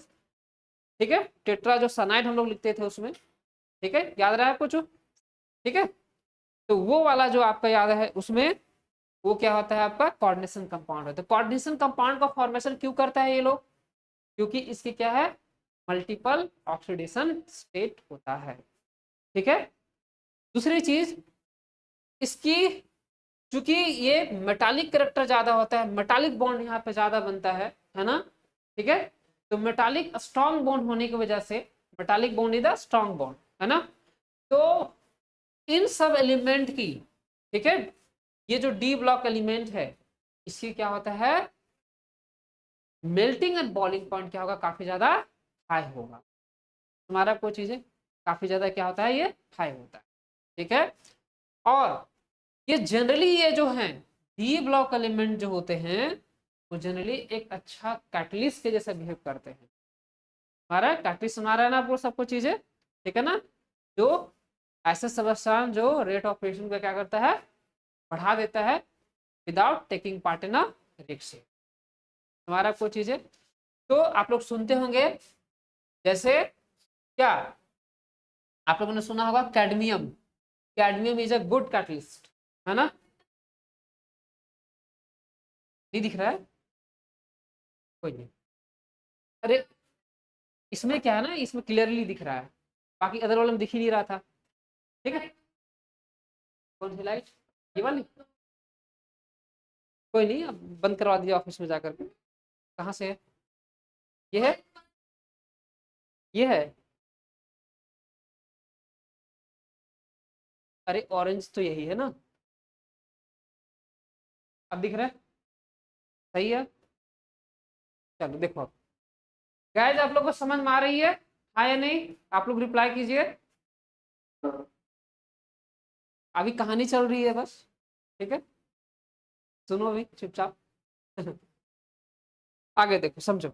ठीक है, टेट्रा जो सनाइड हम लोग लिखते थे उसमें, ठीक है, याद रहा है कुछ, ठीक है। तो वो वाला जो आपका याद है उसमें, वो क्या होता है, आपका कोऑर्डिनेशन कंपाउंड है। तो कोऑर्डिनेशन कंपाउंड का फॉर्मेशन क्यों करता है ये लोग, क्योंकि इसके क्या है, मल्टीपल ऑक्सीडेशन स्टेट होता है, ठीक है। दूसरी चीज, इसकी चूंकि ये मेटालिक कैरेक्टर ज्यादा होता है, मेटालिक बॉन्ड यहाँ पे ज्यादा बनता है ना, ठीक है। तो मेटालिक स्ट्रॉन्ग बॉन्ड होने की वजह से, metallic bond is the strong bond, है ना। तो इन सब एलिमेंट की, ठीक है, ये जो डी ब्लॉक एलिमेंट है, इसकी क्या होता है, मेल्टिंग एंड बॉइलिंग पॉइंट क्या होगा, काफी ज्यादा हाई होगा हमारा कोई चीजें, काफी ज्यादा क्या होता है, ये हाई होता है, ठीक है। और ये जनरली ये जो है डी ब्लॉक एलिमेंट जो होते हैं, वो जनरली एक अच्छा कैटलिस्ट के जैसा बिहेव करते हैं हमारा। कैटलिस्ट हमारा ना आपको सबको चीजें, ठीक है ना, जो ऐसे सब्सटेंस जो रेट ऑफ रिएक्शन का क्या करता है, बढ़ा देता है without taking part in a reaction हमारा कोई चीजें। तो आप लोग सुनते होंगे, जैसे क्या आप लोगों ने सुना होगा cadmium, cadmium is a good catalyst, है ना। नहीं दिख रहा है? कोई नहीं। अरे इसमें क्या है ना, इसमें क्लियरली दिख रहा है, बाकी अदर वाले में दिख ही नहीं रहा था। ठीक है, कौन सी लाइट? ये वाली? कोई नहीं, अब बंद करवा दीजिए ऑफिस में जाकर के। कहाँ से है? ये है, ये है। अरे ऑरेंज तो यही है ना, अब दिख रहा है? सही है। चलो देखो गाइस, आप लोग को समझ में आ रही है हाँ या नहीं? आप लोग रिप्लाई कीजिए। अभी कहानी चल रही है बस, ठीक है, सुनो अभी चुपचाप। आगे देखो, समझो।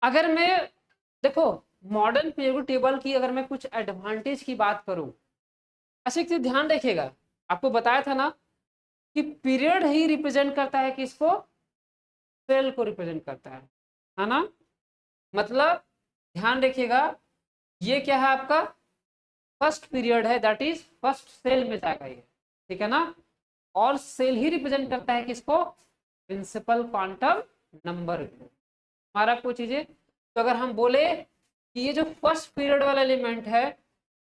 अगर मैं, देखो, मॉडर्न पीरियोडिक टेबल की अगर मैं कुछ एडवांटेज की बात करूं, अच्छा एक चीज ध्यान रखिएगा, आपको बताया था ना कि पीरियड ही रिप्रेजेंट करता है किसको? सेल को रिप्रेजेंट करता है ना? मतलब ध्यान रखिएगा, ये क्या है आपका? फर्स्ट पीरियड है, दैट इज फर्स्ट सेल में जाएगा ये, ठीक है ना? और सेल ही रिप्रेजेंट करता है किसको? Principal quantum number. हमारा कुछ चीजें, तो अगर हम बोले कि ये जो फर्स्ट पीरियड वाला एलिमेंट है,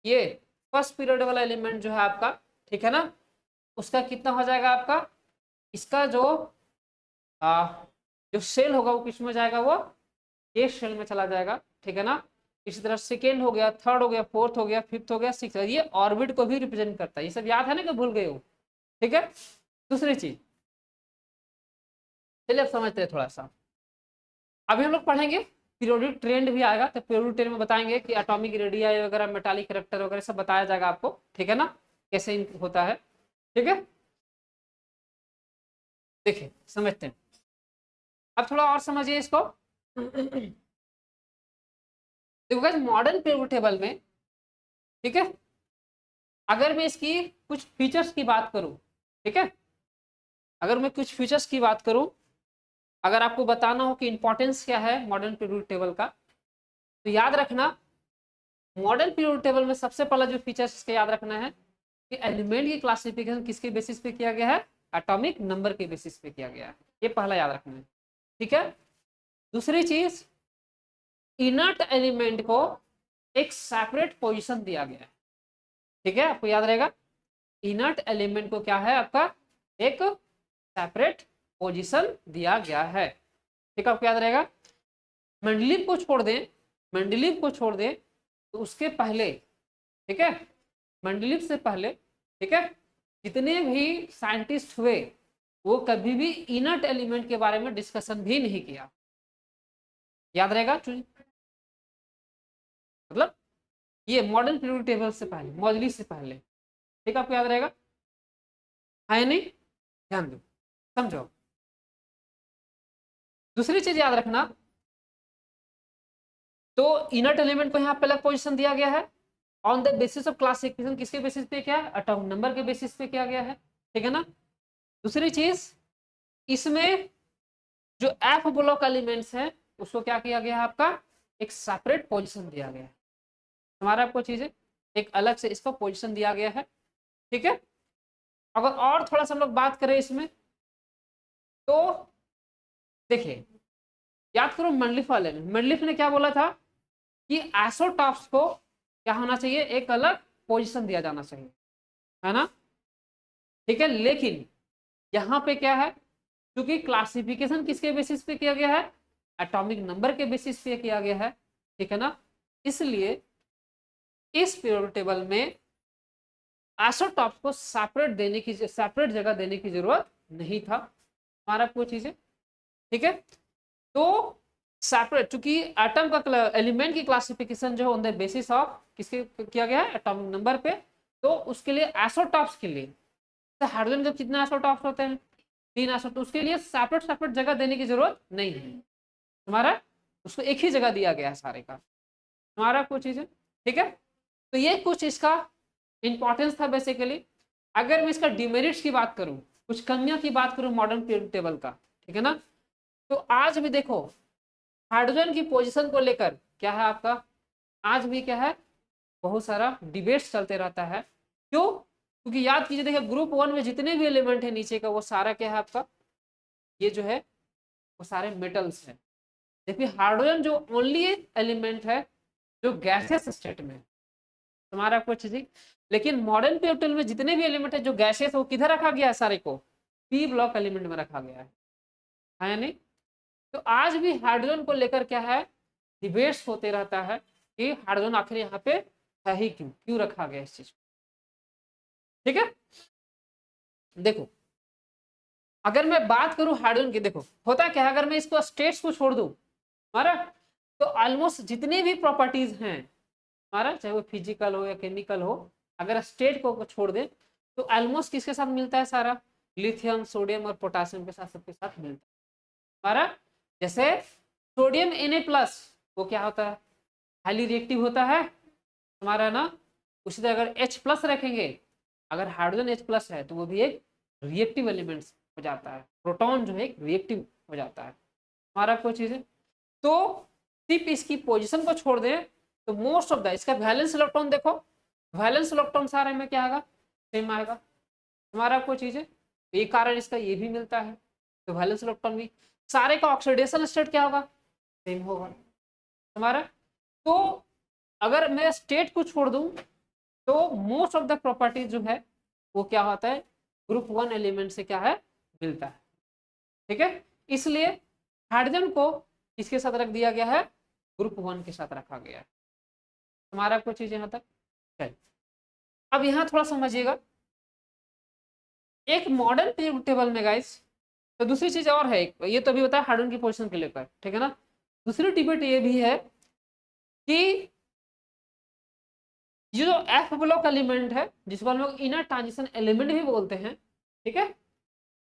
ये फर्स्ट पीरियड वाला एलिमेंट जो है आपका, ठीक है ना, उसका कितना हो जाएगा आपका? इसका जो सेल होगा वो किस में जाएगा? वो ए शेल में चला जाएगा, ठीक है ना? इसी तरह सेकेंड हो गया, थर्ड हो गया, फोर्थ हो गया, फिफ्थ हो गया, सिक्स, ये ऑर्बिट को भी रिप्रेजेंट करता है। ये सब याद है ना कि भूल गए हो? ठीक है। दूसरी चीज, चलिए अब समझते हैं थोड़ा सा। अभी हम लोग पढ़ेंगे पीरियोडिक ट्रेंड भी आएगा, तो पीरियोडिक ट्रेंड में बताएंगे कि एटॉमिक रेडियाई वगैरह, मेटालिक कैरेक्टर वगैरह सब बताया जाएगा आपको, ठीक है ना, कैसे होता है। ठीक है, देखिए समझते हैं। अब थोड़ा और समझिए इसको। देखो गाइस, मॉडर्न पीरियोडिक टेबल में, ठीक है, अगर मैं इसकी कुछ फीचर्स की बात करूं, ठीक है, अगर मैं कुछ फीचर्स की बात करूं, अगर आपको बताना हो कि इंपॉर्टेंस क्या है मॉडर्न पीरियोडिक टेबल का, तो याद रखना, मॉडर्न पीरियोडिक टेबल में सबसे पहला जो फीचर्स इसके याद रखना है कि एलिमेंट की क्लासिफिकेशन किसके बेसिस पे किया गया है? एटॉमिक नंबर के बेसिस पे किया गया है, ये पहला याद रखना है, ठीक है। दूसरी चीज, इनर्ट एलिमेंट को एक सेपरेट पोजीशन दिया गया है, ठीक है, आपको याद रहेगा, इनर्ट एलिमेंट को क्या है आपका? एक सेपरेट पोजीशन दिया गया है, ठीक है, आपको याद रहेगा। मेंडलीव को छोड़ दें, मेंडलीव को छोड़ दें तो उसके पहले, ठीक है, मेंडलीव से पहले, ठीक है, जितने भी साइंटिस्ट हुए वो कभी भी इनर्ट एलिमेंट के बारे में डिस्कशन भी नहीं किया, याद रहेगा। मतलब ये मॉडर्न पीरियोडिक टेबल से पहले, मॉडली से पहले, ठीक है, आपको याद रहेगा है नहीं? ध्यान दो, समझो। दूसरी चीज याद रखना, तो इनर्ट एलिमेंट को यहाँ पे अलग पोजीशन दिया गया है on the basis of classification, किसके बेसिस पे? क्या? एटॉमिक नंबर के बेसिस पे किया गया है, ठीक है ना। दूसरी चीज, इसमें जो एफ ब्लॉक एलिमेंट्स हैं उसको क्या किया गया है आपका? एक सेपरेट पोजीशन दिया गया है, हमारा आपको चीजें एक अलग से इसका पोजीशन दिया गया है, ठीक है। अगर और थोड़ा सा हम लोग बात करें इसमें, तो देखिए, याद करो मंडलिफ वाले ने, मंडलिफ ने क्या बोला था कि आइसोटॉप्स को क्या होना चाहिए? एक अलग पोजीशन दिया जाना चाहिए, है ना, ठीक है। लेकिन यहाँ पे क्या है, क्योंकि क्लासिफिकेशन किसके बेसिस पे किया गया है? एटॉमिक नंबर के बेसिस पे किया गया है, ठीक है ना, इसलिए इस पीरियोडिक टेबल में आइसोटॉप्स को सेपरेट जगह देने की जरूरत नहीं था, हमारा वो चीजें, ठीक है। तो सेपरेट, चूंकि एटम का एलिमेंट की क्लासिफिकेशन जो है ऑन द बेसिस ऑफ किसके किया गया है? एटॉमिक नंबर पे, तो उसके लिए आइसोटॉप्स के लिए, हाइड्रोजन के कितने आइसोटॉप्स होते हैं? 3 आइसोटॉप्स, उसके लिए सेपरेट सेपरेट जगह देने की जरूरत नहीं है हमारा, उसको एक ही जगह दिया गया है सारे का, हमारा कुछ चीजें, ठीक है। तो ये कुछ इसका इंपॉर्टेंस था बेसिकली। अगर मैं इसका डिमेरिट्स की बात करूं, कुछ कमियां की बात करूं मॉडर्न पीरियोडिक टेबल का, ठीक है ना, तो आज भी देखो हाइड्रोजन की पोजीशन को लेकर क्या है आपका? आज भी क्या है? बहुत सारा डिबेट्स चलते रहता है। क्यों? क्योंकि याद कीजिए, देखिए ग्रुप 1 में जितने भी एलिमेंट है नीचे का, वो सारा क्या है आपका? ये जो है वो सारे मेटल्स हैं। देखिए हाइड्रोजन जो ओनली एलिमेंट है जो गैसियस स्टेट में तुम्हारा कुछ जी, लेकिन मॉडर्न पीरियोडिक टेबल में जितने भी एलिमेंट है जो गैसियस वो किधर रखा गया है, सारे को पी ब्लॉक एलिमेंट में रखा गया है नहीं। तो आज भी हाइड्रोजन को लेकर क्या है, डिबेट्स होते रहता है कि हाइड्रोजन आखिर यहाँ पे है ही क्यों, क्यों रखा गया इस चीज को। ठीक है, देखो अगर मैं बात करूं हाइड्रोजन की, देखो होता क्या है, अगर मैं इसको स्टेट्स को छोड़ दूं हमारा, तो ऑलमोस्ट जितनी भी प्रॉपर्टीज हैं हमारा, चाहे वो फिजिकल हो या केमिकल हो, अगर स्टेट को छोड़ दे तो ऑलमोस्ट किसके साथ मिलता है, सारा लिथियम सोडियम और पोटासियम के साथ सबके साथ मिलता है हमारा। जैसे सोडियम Na+, वो क्या होता है, हाईली रिएक्टिव होता है हमारा ना। उसी तरह अगर H+ रखेंगे, अगर हाइड्रोजन H+ है तो वो भी एक रिएक्टिव एलिमेंट्स हो जाता है, प्रोटॉन जो है एक रिएक्टिव हो जाता है हमारा कोई चीज है। तो सिर्फ इसकी पोजीशन को छोड़ दें तो मोस्ट ऑफ द इसका वैलेंस इलेक्ट्रॉन देखो, वैलेंस इलेक्ट्रॉन सारे में क्या आएगा, सेम आएगा हमारा कोई चीज है। एक कारण इसका ये भी मिलता है, तो वैलेंस इलेक्ट्रॉन भी सारे का ऑक्सीडेशन स्टेट क्या होगा, सेम होगा हमारा। तो अगर मैं स्टेट को छोड़ दूं तो मोस्ट ऑफ द प्रॉपर्टीज जो है वो क्या होता है, ग्रुप 1 एलिमेंट से क्या है, मिलता है। ठीक है, इसलिए हाइड्रोजन को किसके साथ रख दिया गया है, ग्रुप 1 के साथ रखा गया है हमारा कुछ चीज यहां तक। चलिए अब यहां थोड़ा समझिएगा, एक मॉडर्न पीरियोडिक टेबल में गाइस, तो दूसरी चीज और है, ये तो अभी बताया हाइड्रोजन की पोजीशन के लेकर, ठीक है ना। दूसरी डिबेट ये भी है कि ये जो एफ ब्लॉक एलिमेंट है, जिसको हम लोग इनर ट्रांजिशन एलिमेंट भी बोलते हैं, ठीक है,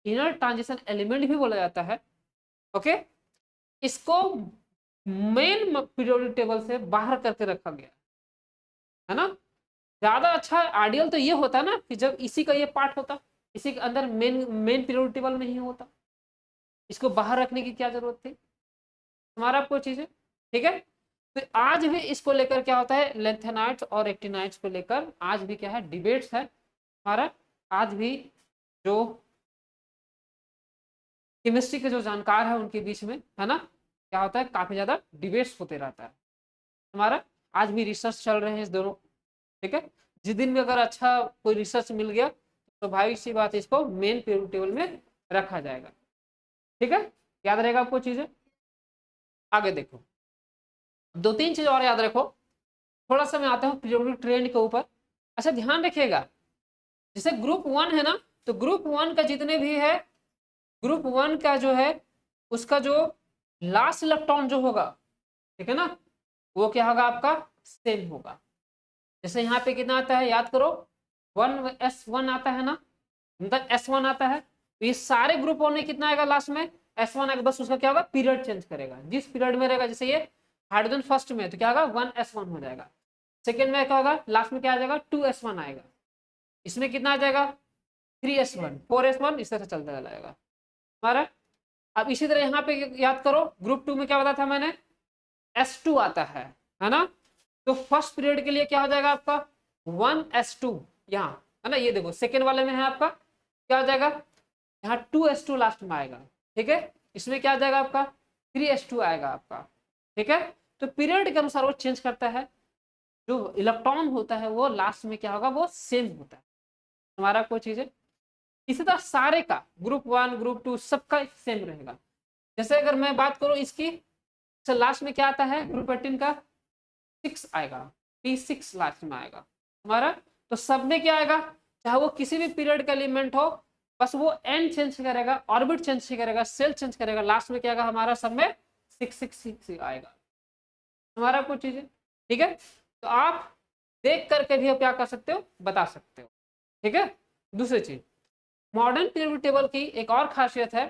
इनर ट्रांजिशन एलिमेंट भी बोला जाता है, ओके, इसको मेन पीरियोडिक टेबल से बाहर करके रखा गया है ना। ज्यादा अच्छा आइडियल तो ये होता ना कि जब इसी का ये पार्ट होता, इसी के अंदर मेन पीरियोडिक टेबल में ही होता, इसको बाहर रखने की क्या जरूरत थी, हमारा कोई चीज है। ठीक है, तो आज भी इसको लेकर क्या होता है, लेंथेनाइट्स और एक्टिनाइट्स को लेकर आज भी क्या है, डिबेट्स है हमारा। आज भी जो केमिस्ट्री के जो जानकार है उनके बीच में है ना, क्या होता है, काफी ज्यादा डिबेट्स होते रहता है हमारा। आज भी रिसर्च चल रहे हैं इस दोनों। ठीक है, जिस दिन में अगर अच्छा कोई रिसर्च मिल गया तो भाई सी बात इसको मेन पीरियोडिक टेबल में रखा जाएगा। ठीक है, याद रहेगा आपको चीजें। आगे देखो, 2-3 चीज और याद रखो, थोड़ा सा मैं आता हूँ पीरियोडिक ट्रेंड के ऊपर। अच्छा ध्यान रखिएगा, जैसे ग्रुप 1 है ना, तो ग्रुप 1 का जितने भी है, ग्रुप 1 का जो है उसका जो लास्ट इलेक्ट्रॉन जो होगा, ठीक है ना, वो क्या होगा आपका, सेम होगा। जैसे यहाँ पे कितना आता है, याद करो 1s1 आता है ना, मतलब s1 आता है, तो ये सारे ग्रुप 1 में कितना आएगा लास्ट में, s1 आएगा, बस उसका क्या होगा, पीरियड चेंज करेगा, जिस पीरियड में रहेगा। जैसे ये हाइड्रोजन फर्स्ट में तो क्या होगा, 1s1 हो जाएगा, सेकेंड में क्या होगा, लास्ट में क्या आ जाएगा, 2s1 आएगा, इसमें कितना आ जाएगा, 3s1 4s1, इस तरह चलता जाएगा हमारा। अब इसी तरह यहाँ पे याद करो, ग्रुप 2 में क्या बताया था मैंने, s2 आता है ना, तो फर्स्ट पीरियड के लिए क्या हो जाएगा आपका 1s2 यहाँ, है ना। ये देखो सेकेंड वाले में है आपका क्या हो जाएगा, यहाँ 2s2 लास्ट में आएगा, ठीक है, इसमें क्या आ जाएगा आपका 3s2 आएगा आपका। ठीक है, तो पीरियड के अनुसार वो चेंज करता है, जो इलेक्ट्रॉन होता है वो लास्ट में क्या होगा, वो सेम होता है हमारा कोई चीज है। इसी तरह सारे का ग्रुप 1 ग्रुप 2 सबका सेम रहेगा। जैसे अगर मैं बात करूं इसकी, तो लास्ट में क्या आता है, ग्रुप 18 का 6 आएगा, P6 लास्ट में आएगा हमारा। तो सब में क्या आएगा, चाहे वो किसी भी पीरियड का एलिमेंट हो, बस वो एन चेंज करेगा, ऑर्बिट चेंज करेगा, सेल चेंज करेगा, लास्ट में क्या आएगा हमारा, सब में 666 आएगा हमारा कुछ चीजें। ठीक है, तो आप देख करके भी क्या कर सकते हो, बता सकते हो। ठीक है, दूसरी चीज, मॉडर्न पीरियोडिक टेबल की एक और खासियत है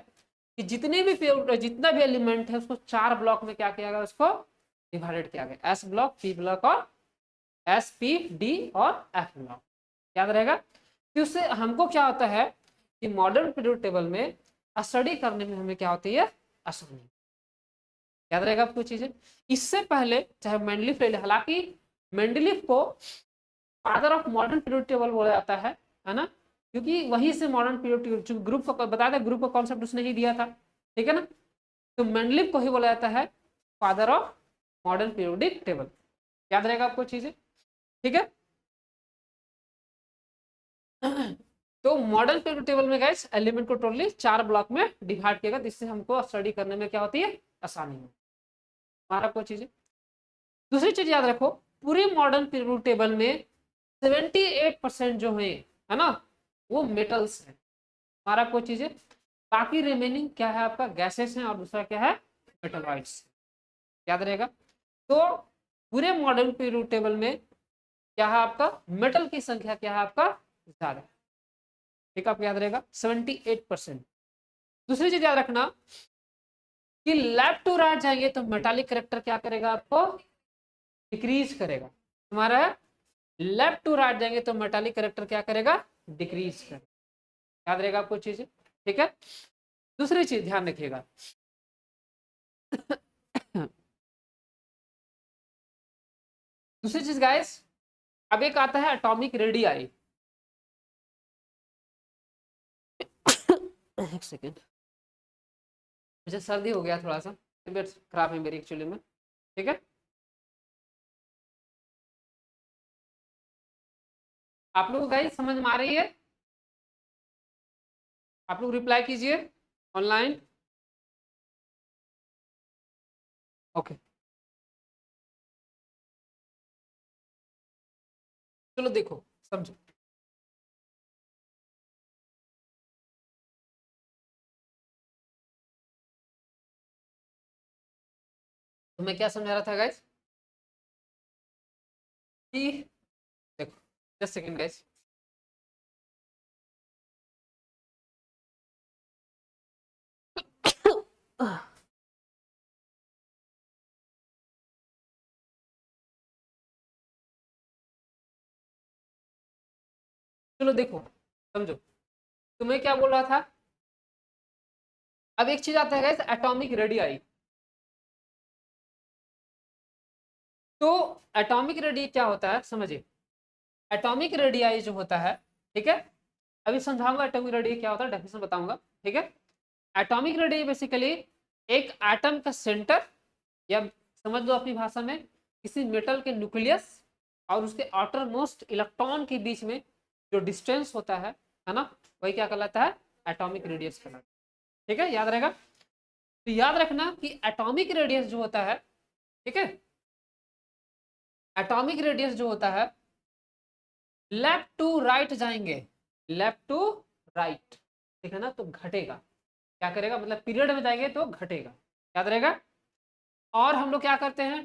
कि जितने भी जितना भी एलिमेंट है उसको 4 ब्लॉक में क्या किया गया, उसको डिवाइडेड किया गया, एस ब्लॉक, पी ब्लॉक और एस पी डी और एफ ब्लॉक, याद रहेगा। तो उससे हमको क्या होता है कि मॉडर्न पीरियोडिक टेबल में स्टडी करने में हमें क्या होती है, आसानी, याद रहेगा आपको चीजें। इससे पहले चाहे मेंडलीफ ले ले, हालांकि मेंडलीफ को father of modern periodic table बोला जाता है ना, क्योंकि वहीं से मॉडर्न पीरियोडिक ग्रुप को बताया था, ग्रुप का कॉन्सेप्ट उसने ही दिया था। ठीक है ना। तो मेंडलीव को ही बोला जाता है father of modern periodic table. याद रहेगा आपको चीजें, ठीक है। तो मॉडर्न पीरियोडिक टेबल में गाइस एलिमेंट को टोटली 4 ब्लॉक में डिवाइड किया गया, जिससे हमको स्टडी करने में क्या होती है, आसानी हो। हमारा कोई चीजें, दूसरी चीज याद रखो, पूरे मॉडर्न पीरियोडिक टेबल में 78% जो है ना, वो मेटल्स है। हमारा कोई चीजें, बाकी रिमेनिंग क्या है आपका, गैसेस है, और दूसरा क्या है, मेटलॉइड्स। याद रहेगा। तो पूरे मॉडर्न पीरियोडिक टेबल में क्या है आपका, मेटल की संख्या क्या है आपका, ज्यादा। ठीक है, आपको याद रहेगा 78%। दूसरी चीज याद रखना कि लेफ्ट टू राइट जाएंगे तो मेटालिक करेक्टर क्या करेगा, आपको डिक्रीज करेगा। हमारा लेफ्ट टू राइट जाएंगे तो मेटालिक करेक्टर क्या करेगा, डिक्रीज करेगा। याद रहेगा आपको चीजें, ठीक है। दूसरी चीज ध्यान रखिएगा, दूसरी चीज गाइस, अब एक आता है एटॉमिक रेडियाई। एक सेकेंड, मुझे सर्दी हो गया, थोड़ा सा तबीयत खराब है मेरी एक्चुअली में, ठीक है। आप लोग गाइस समझ में आ रही है, आप लोग रिप्लाई कीजिए ऑनलाइन। ओके, चलो देखो समझो। तो मैं क्या समझा रहा था गाइस कि देखो, जस्ट सेकंड गाइस, चलो देखो समझो, तो मैं क्या बोल रहा था। अब एक चीज आता है गाइस, एटॉमिक रेडियाई। तो एटॉमिक रेडियाई क्या होता है समझिए, एटॉमिक रेडियाई जो होता है, ठीक है, अभी समझाऊंगा एटॉमिक रेडियाई क्या होता है, डेफिनेशन बताऊंगा, ठीक है। एटॉमिक रेडियाई बेसिकली एक एटम का सेंटर, या समझ लो अपनी भाषा में किसी मेटल के न्यूक्लियस और उसके आउटर मोस्ट इलेक्ट्रॉन के बीच में जो डिस्टेंस होता है ना, वही क्या कहलाता है, एटॉमिक रेडियस कहलाता है। ठीक है, याद रहेगा। तो याद रखना कि एटॉमिक रेडियस जो होता है, ठीक है, एटॉमिक रेडियस जो होता है, लेफ्ट टू राइट जाएंगे, लेफ्ट टू राइट, ठीक है ना, तो घटेगा। क्या करेगा, मतलब पीरियड में जाएंगे तो घटेगा। याद रहेगा। और हम लोग क्या करते हैं,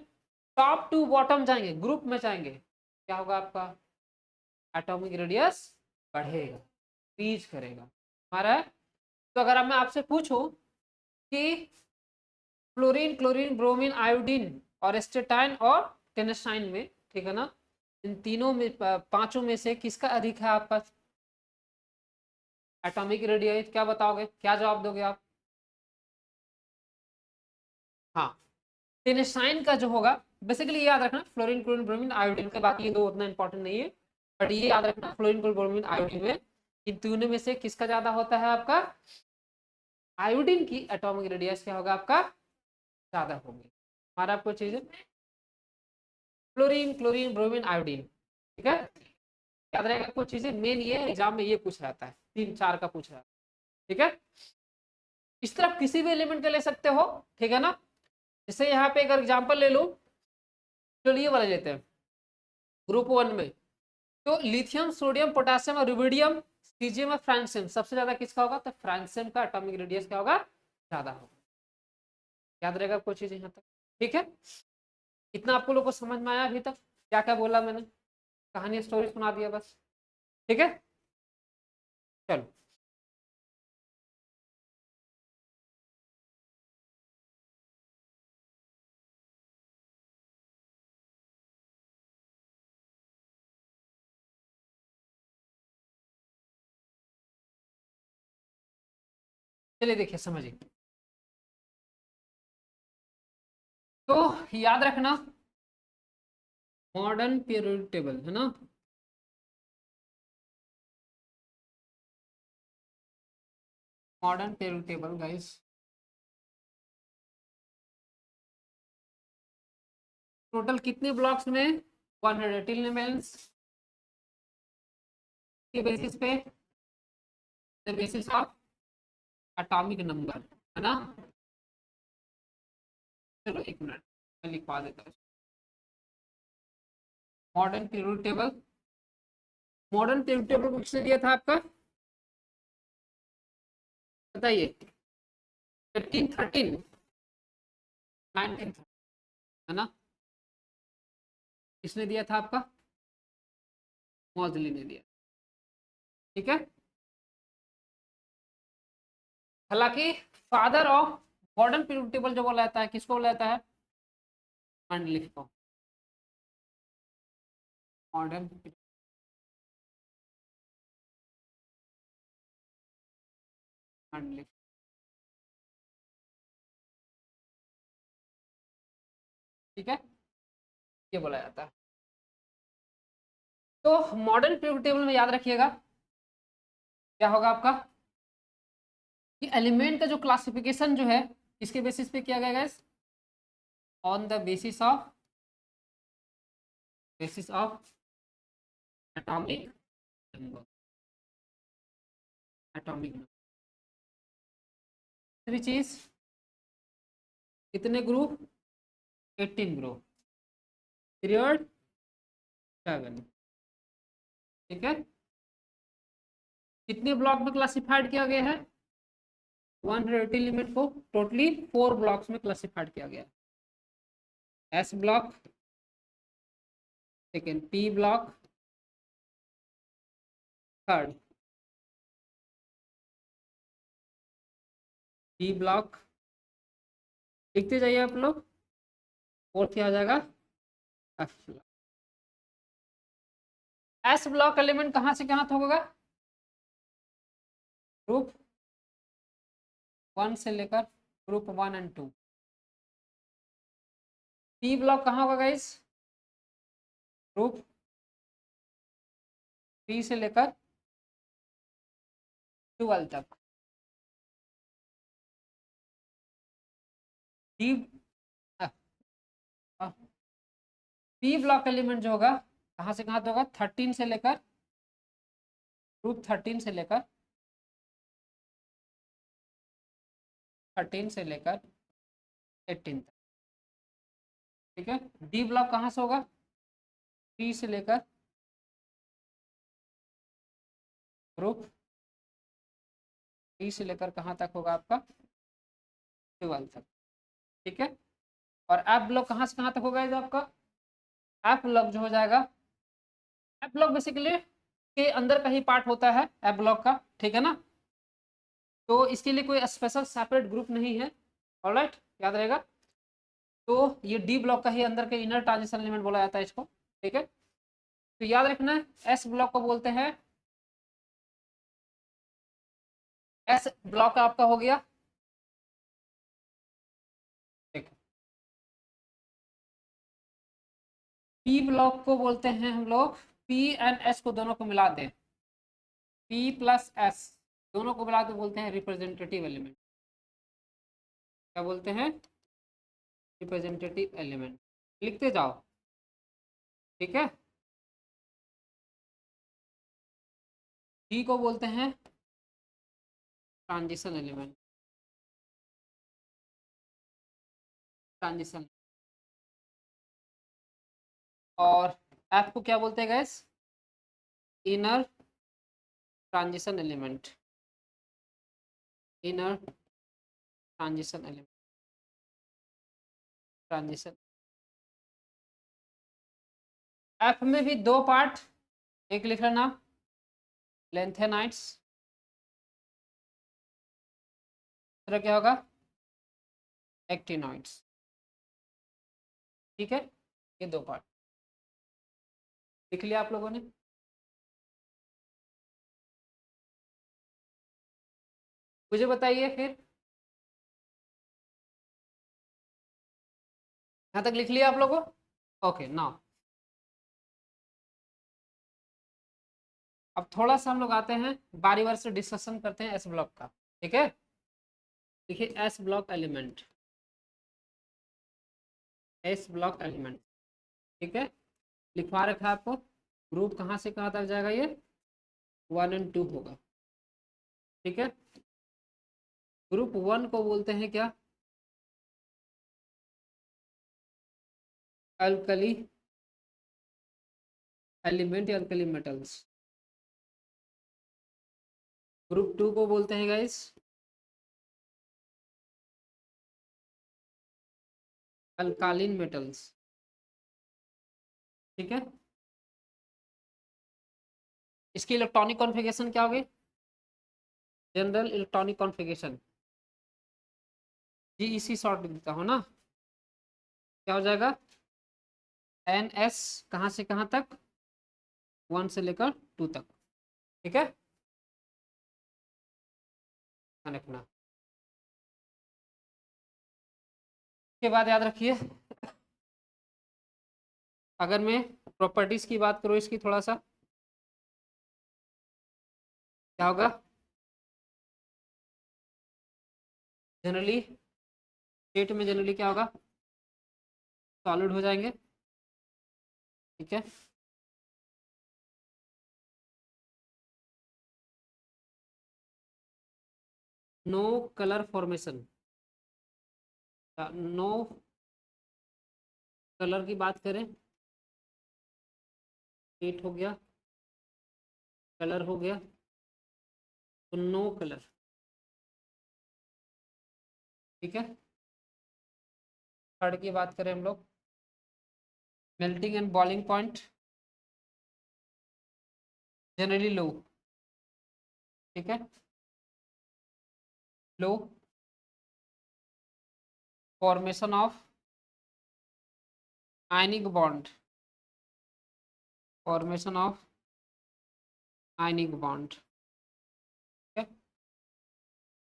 टॉप टू बॉटम जाएंगे, ग्रुप में जाएंगे, क्या होगा आपका, एटॉमिक रेडियस बढ़ेगा, इंक्रीज करेगा हमारा। तो अगर अब मैं आपसे पूछूं कि फ्लोरीन, क्लोरीन, ब्रोमीन, आयोडीन और एस्टेटाइन और टेनेसाइन में, ठीक है ना, इन तीनों में, पांचों में से किसका अधिक है आपका एटॉमिक रेडियस, क्या बताओगे, क्या जवाब दोगे आप। हाँ, टेनेसाइन का जो होगा, बेसिकली याद रखना फ्लोरीन, क्लोरीन, ब्रोमीन, आयोडीन के, बाकी ये दो उतना इंपॉर्टेंट नहीं है, बट ये याद रखना फ्लोरीन, क्लोरीन, ब्रोमीन, आयोडीन में, इन तीनों में से किसका ज्यादा होता है आपका, आयोडीन की एटॉमिक रेडियस क्या होगा आपका, ज्यादा होगी। हमारा आपको चीज, फ्लोरीन, क्लोरीन, ब्रोमीन, आयोडीन, ठीक है, याद रहेगा कुछ चीजें, मेन ये एग्जाम में ये पूछा जाता है, 3-4 का पूछा जाता है, ठीक है। इस तरह किसी भी एलिमेंट का ले सकते हो, ठीक है ना। जैसे यहाँ पे एक एग्जाम्पल ले लो, चलिए ये वाला लेते हैं, ग्रुप 1 में। तो लिथियम, सोडियम, पोटेशियम और रुबिडियम, सीजियम और फ्रांसियम, सबसे ज्यादा किसका होगा, तो फ्रांसियम का एटॉमिक रेडियस क्या होगा, ज्यादा होगा। याद रहेगा कुछ चीज यहाँ तक, ठीक है। इतना आपको लोग को समझ में आया अभी तक, क्या क्या बोला मैंने, कहानी स्टोरी सुना दिया बस, ठीक है। चलो, चलिए देखिए समझिए। तो याद रखना, मॉडर्न पीरियोडिक टेबल है ना, modern periodic table guys, total कितने ब्लॉक्स में 118 एलिमेंट्स के बेसिस पे, the basis of atomic number, है ना। चलो एक मिनट मैं लिखवा देता हूँ। Modern periodic table, modern periodic table किसने दिया था आपका, बताइए। 1513, 19, है ना, किसने दिया था आपका, मॉजली ने दिया, ठीक है। हालांकि father of modern periodic table जो बोला जाता है, किसको बोला जाता है, मंडलिफ को। मॉडर्न मंडलिफ, ठीक है, ये बोला जाता है। तो मॉडर्न पीरियोडिक टेबल में याद रखिएगा क्या होगा आपका, कि एलिमेंट का जो क्लासिफिकेशन जो है किसके बेसिस पे किया गया guys, on the basis of atomic number, atomic number. दूसरी चीज, कितने ग्रुप, 18 ग्रुप, पीरियड 7, ठीक है। कितने ब्लॉक में क्लासिफाइड किया गया है, 180 एलिमेंट को टोटली 4 ब्लॉक्स में क्लासिफाइड किया गया, S block, second P block, third D block, लिखते जाइए आप लोग, फोर्थ क्या आ जाएगा, F block. S block element कहां से कहां तक होगा, ग्रुप 1 से लेकर ग्रुप 1 एंड 2। पी ब्लॉक कहां होगा गाइस, ग्रुप 3 से लेकर 12 तक। डी पी ब्लॉक एलिमेंट जो होगा कहां से कहां तक होगा, 13 से लेकर ग्रुप 13 से लेकर 18 तक, ठीक है। डी ब्लॉक कहां से होगा, 3 से लेकर ग्रुप 3 से लेकर कहां तक होगा आपका, 12 तक, ठीक है। और एफ ब्लॉक कहां से कहां तक होगा जो आपका, एफ ब्लॉक जो हो जाएगा, एफ ब्लॉक बेसिकली के अंदर का ही पार्ट होता है एफ ब्लॉक का, ठीक है ना। तो इसके लिए कोई स्पेशल सेपरेट ग्रुप नहीं है, ऑलराइट, याद रहेगा। तो ये डी ब्लॉक का ही अंदर के इनर ट्रांजिशन एलिमेंट बोला जाता है इसको, ठीक है। तो याद रखना एस ब्लॉक को बोलते हैं, एस ब्लॉक आपका हो गया, ठीक। पी ब्लॉक को बोलते हैं हम लोग, पी एंड एस को दोनों को मिला दें, पी प्लस एस दोनों को मिला के बोलते हैं रिप्रेजेंटेटिव एलिमेंट, क्या बोलते हैं, रिप्रेजेंटेटिव एलिमेंट, लिखते जाओ, ठीक है। डी को बोलते हैं ट्रांजिशन एलिमेंट, ट्रांजिशन। और एफ को क्या बोलते हैं gas, inner transition element, inner transition element, transition. F में भी 2 पार्ट, एक लिख लेना, लेंथेनाइट्स, दूसरा क्या होगा, एक्टिनॉइड्स, ठीक है। ये 2 पार्ट लिख लिया आप लोगों ने। मुझे बताइए फिर, यहाँ तक लिख लिया आप लोगों, ओके नाउ अब थोड़ा सा हम लोग आते हैं बारी बारी से डिस्कशन करते हैं एस ब्लॉक का, ठीक है। देखिए S block element, S block element ठीक है, लिखवा रखा है आपको। ग्रुप कहाँ से कहाँ तक जाएगा, ये 1 और 2 होगा। ठीक है, ग्रुप 1 को बोलते हैं क्या, अल्कली एलिमेंट या अल्कली मेटल्स। ग्रुप 2 को बोलते हैं गाइस अल्कालिन मेटल्स। ठीक है, इसकी इलेक्ट्रॉनिक कॉन्फ़िगरेशन क्या होगी, general electronic configuration, GEC short लिखता हो ना, क्या हो जाएगा, NS कहाँ से कहाँ तक, 1 से लेकर 2 तक। ठीक है, रखना। के बाद याद रखिए, अगर मैं प्रॉपर्टीज की बात करूँ इसकी थोड़ा सा, क्या होगा, जनरली स्टेट में जनरली क्या होगा, सॉलिड हो जाएंगे। ठीक है, no colour formation, no colour की बात करें, स्टेट हो गया, कलर हो गया, तो नो कलर। ठीक है, थर्ड की बात करें हम लोग, melting and boiling point generally लो। ठीक है, लो formation of ionic bond, formation of ionic bond. ठीक है,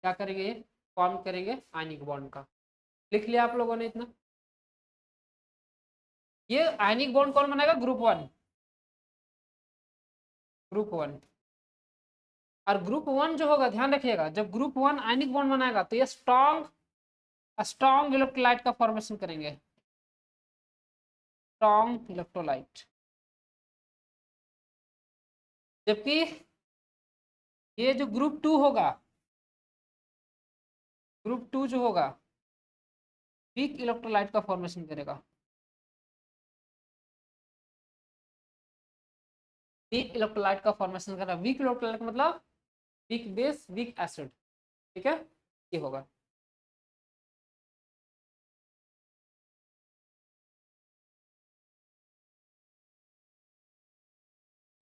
क्या करेंगे, ये फॉर्म करेंगे आयनिक बॉन्ड का। लिख लिया आप लोगों ने इतना। ये आयनिक बॉन्ड कौन बनाएगा, ग्रुप 1, ग्रुप 1। और ग्रुप 1 जो होगा, ध्यान रखिएगा, जब ग्रुप 1 आयनिक बॉन्ड बनाएगा तो ये स्ट्रॉन्ग स्ट्रॉन्ग इलेक्ट्रोलाइट का फॉर्मेशन करेंगे, स्ट्रॉन्ग इलेक्ट्रोलाइट। जबकि ये जो ग्रुप 2 होगा, ग्रुप 2 जो होगा वीक इलेक्ट्रोलाइट का फॉर्मेशन करेगा, वीक इलेक्ट्रोलाइट का फॉर्मेशन करेगा। वीक इलेक्ट्रोलाइट मतलब वीक बेस वीक एसिड। ठीक है, ये होगा।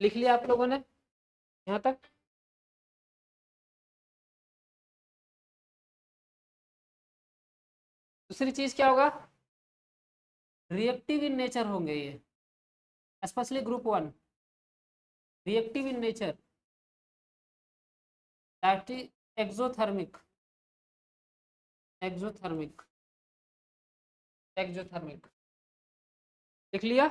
लिख लिया आप लोगों ने यहाँ तक। दूसरी चीज क्या होगा, रिएक्टिव इन नेचर होंगे ये, specially group 1 reactive in nature, exothermic, exothermic, exothermic. लिख लिया।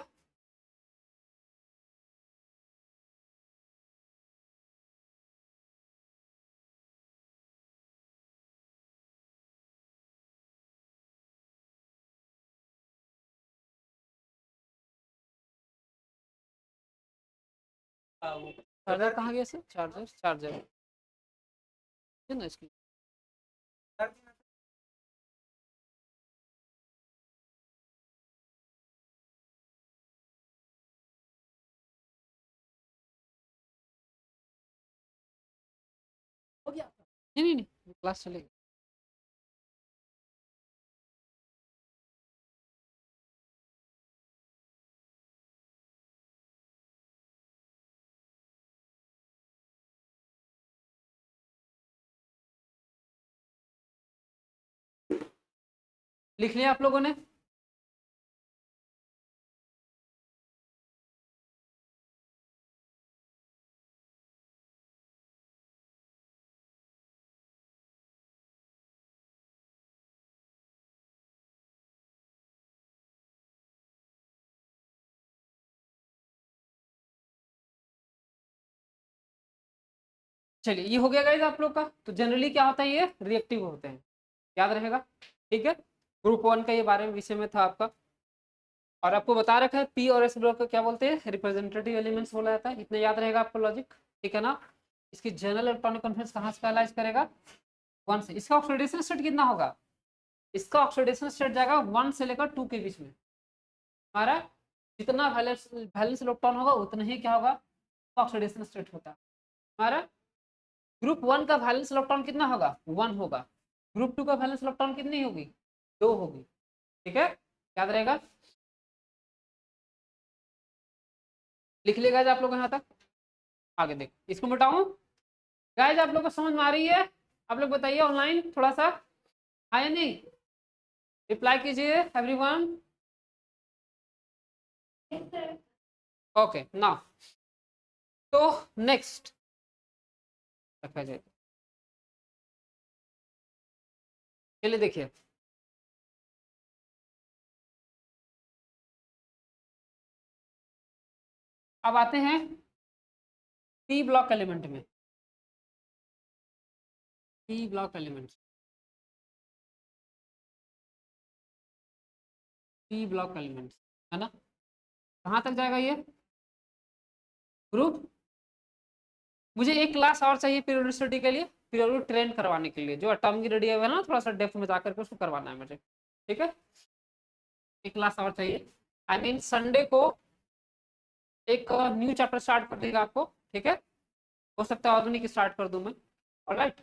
चार्जर कहाँ गया सर, चार्जर चार्जर है ना इसकी। हो गया, नहीं नहीं नहीं, क्लास चलेगी। लिख लिया आप लोगों ने। चलिए, ये हो गया गाइस आप लोग का। तो जनरली क्या होता है, ये रिएक्टिव होते हैं, याद रहेगा। ठीक है, ग्रुप 1 का ये बारे में विषय में था आपका। और आपको बता रखा है पी और एस ब्लॉक को क्या बोलते हैं, रिप्रेजेंटेटिव एलिमेंट्स बोला जाता है। इतना याद रहेगा आपको लॉजिक, ठीक है ना। इसकी जनरल इलेक्ट्रॉनिक कॉन्फ्रेंस कहाँ से पहलाइज करेगा, 1 से। इसका ऑक्सीडेशन स्टेट कितना होगा, इसका ऑक्सीडेशन स्टेट जाएगा 1 से लेकर 2 के बीच में। हमारा जितना वैलेंस इलेक्ट्रॉन होगा उतना ही क्या होगा, ऑक्सीडेशन स्टेट होता है। हमारा ग्रुप 1 का वैलेंस इलेक्ट्रॉन कितना होगा, 1 होगा। ग्रुप 2 का वैलेंस इलेक्ट्रॉन कितनी होगी, 2 होगी, ठीक है, याद रहेगा। लिख लिएगा आप लोग यहाँ तक, आगे देख इसको मिटाऊं। गाइस आप लोग को समझ में आ रही है, आप लोग बताइए ऑनलाइन थोड़ा सा, आया नहीं, रिप्लाई कीजिए एवरीवन। ओके नाउ, तो नेक्स्ट रखा जाए, चलिए देखिए अब आते हैं पी ब्लॉक एलिमेंट में। P block element, P block element है ना, कहाँ तक जाएगा ये ग्रुप। मुझे एक क्लास और चाहिए पीरियोडिसिटी के लिए, पीरियोडिक ट्रेन करवाने के लिए, जो एटॉमिक रेडियो है ना, थोड़ा सा डेप्थ में जाकर के उसको करवाना है मुझे, ठीक है। एक क्लास और चाहिए, आई मीन संडे को एक न्यू चैप्टर स्टार्ट कर देगा आपको, ठीक है। हो सकता है ऑर्गेनिक स्टार्ट कर दूं मैं, ऑलराइट।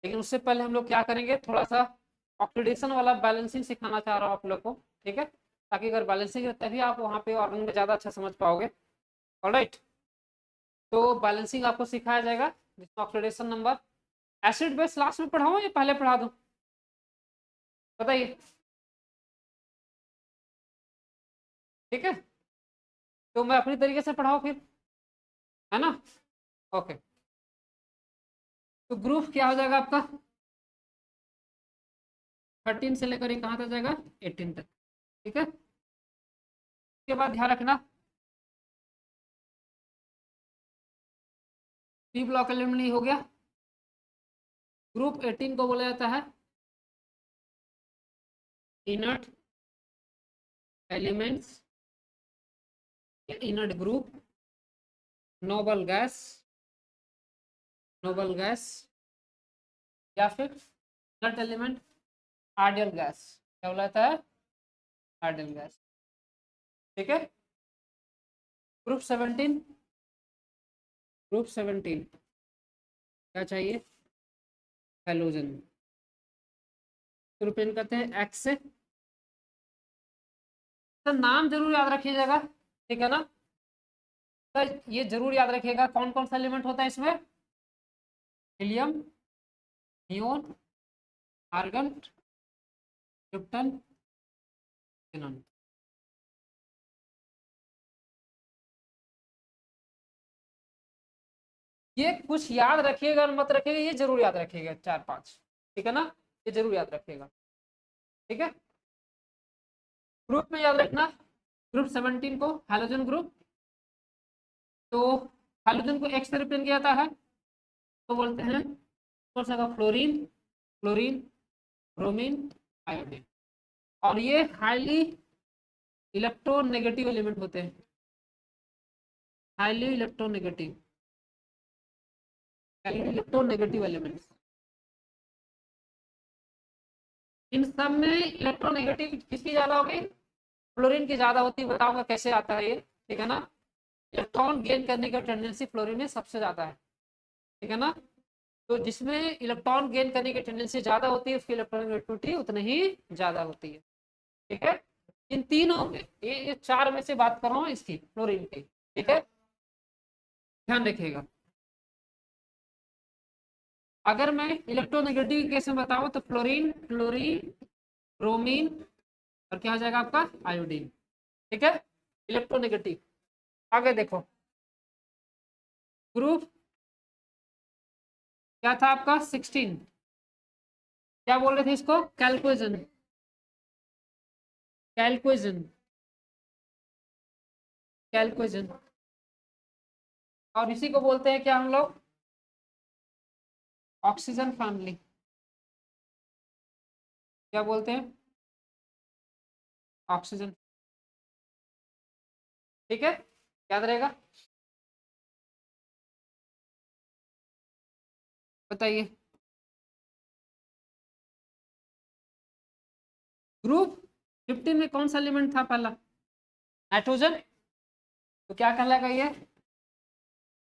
लेकिन उससे पहले हम लोग क्या करेंगे, थोड़ा सा ऑक्सीडेशन वाला बैलेंसिंग सिखाना चाह रहा हूँ आप लोग को, ठीक है, ताकि अगर बैलेंसिंग है तभी आप वहाँ पे ऑर्गन में ज़्यादा अच्छा समझ पाओगे, ऑलराइट। तो बैलेंसिंग आपको सिखाया जाएगा, जिसमें oxidation number, acid base last में पढ़ाऊँ या पहले पढ़ा दूँ, बताइए, ठीक है। तो मैं अपनी तरीके से पढ़ाऊँ फिर, है ना, ओके। तो ग्रुप क्या हो जाएगा आपका, 13 से लेकर कहाँ तक जाएगा, 18 तक, ठीक है। उसके बाद ध्यान रखना, पी ब्लॉक एलिमेंट हो गया। ग्रुप 18 को बोला जाता है inert elements, inert group, noble gas, noble gas, या फिर इनर्ट एलिमेंट आइडियल गैस, क्या बोला जाता है, आइडियल गैस, ठीक है। ग्रुप 17, ग्रुप 17 क्या चाहिए, हेलोजन, ग्रुप कहते हैं एक्स से। तो नाम जरूर याद रखिएगा, ठीक है ना। तो ये जरूर याद रखिएगा कौन कौन सा एलिमेंट होता है इसमें, helium, neon, argon, krypton, xenon। ये कुछ याद रखिएगा और मत रखिएगा, ये जरूर याद रखिएगा 4-5, ठीक है ना, ये जरूर याद रखिएगा, ठीक है। ग्रुप में याद रखना, ग्रुप 17 को हाइड्रोजन ग्रुप, तो हाइड्रोजन को एक्स से रिप्रेजेंट किया जाता है, तो बोलते हैं कौन सा, फ्लोरीन, फ्लोरीन, ब्रोमीन, आयोडीन। और ये हाईली इलेक्ट्रोनेगेटिव एलिमेंट होते हैं, हाईली इलेक्ट्रोनेगेटिव, इलेक्ट्रोनेगेटिव एलिमेंट्स। इन सब में इलेक्ट्रोनेगेटिव किसकी ज्यादा होगी, फ्लोरीन की ज्यादा होती है, बताऊंगा कैसे आता है ये, ठीक है ना। इलेक्ट्रॉन गेन करने की टेंडेंसी फ्लोरीन में सबसे ज्यादा है, ठीक है ना। तो जिसमें इलेक्ट्रॉन गेन करने की टेंडेंसी ज्यादा होती है उसकी इलेक्ट्रॉनिक उतनी ही ज्यादा होती है, ठीक है। इन तीनों में ये 4 में से बात कर रहा हूँ इसकी, फ्लोरीन की, ठीक है, ध्यान रखिएगा। अगर मैं इलेक्ट्रोनेगेटिव केस में बताऊं तो फ्लोरीन, क्लोरीन, ब्रोमीन, और क्या हो जाएगा आपका, आयोडीन, ठीक है, इलेक्ट्रोनेगेटिव। आगे देखो, ग्रुप क्या था आपका 16, क्या बोल रहे थे इसको, कैल्कोजन, कैल्कोजन, कैल्कोजन। और इसी को बोलते हैं क्या हम लोग, ऑक्सीजन फैमिली, क्या बोलते हैं, ऑक्सीजन। ठीक है, याद रहेगा। बताइए। ग्रुप 15 में कौन सा एलिमेंट था पहला? नाइट्रोजन। तो क्या कहलाएगा ये?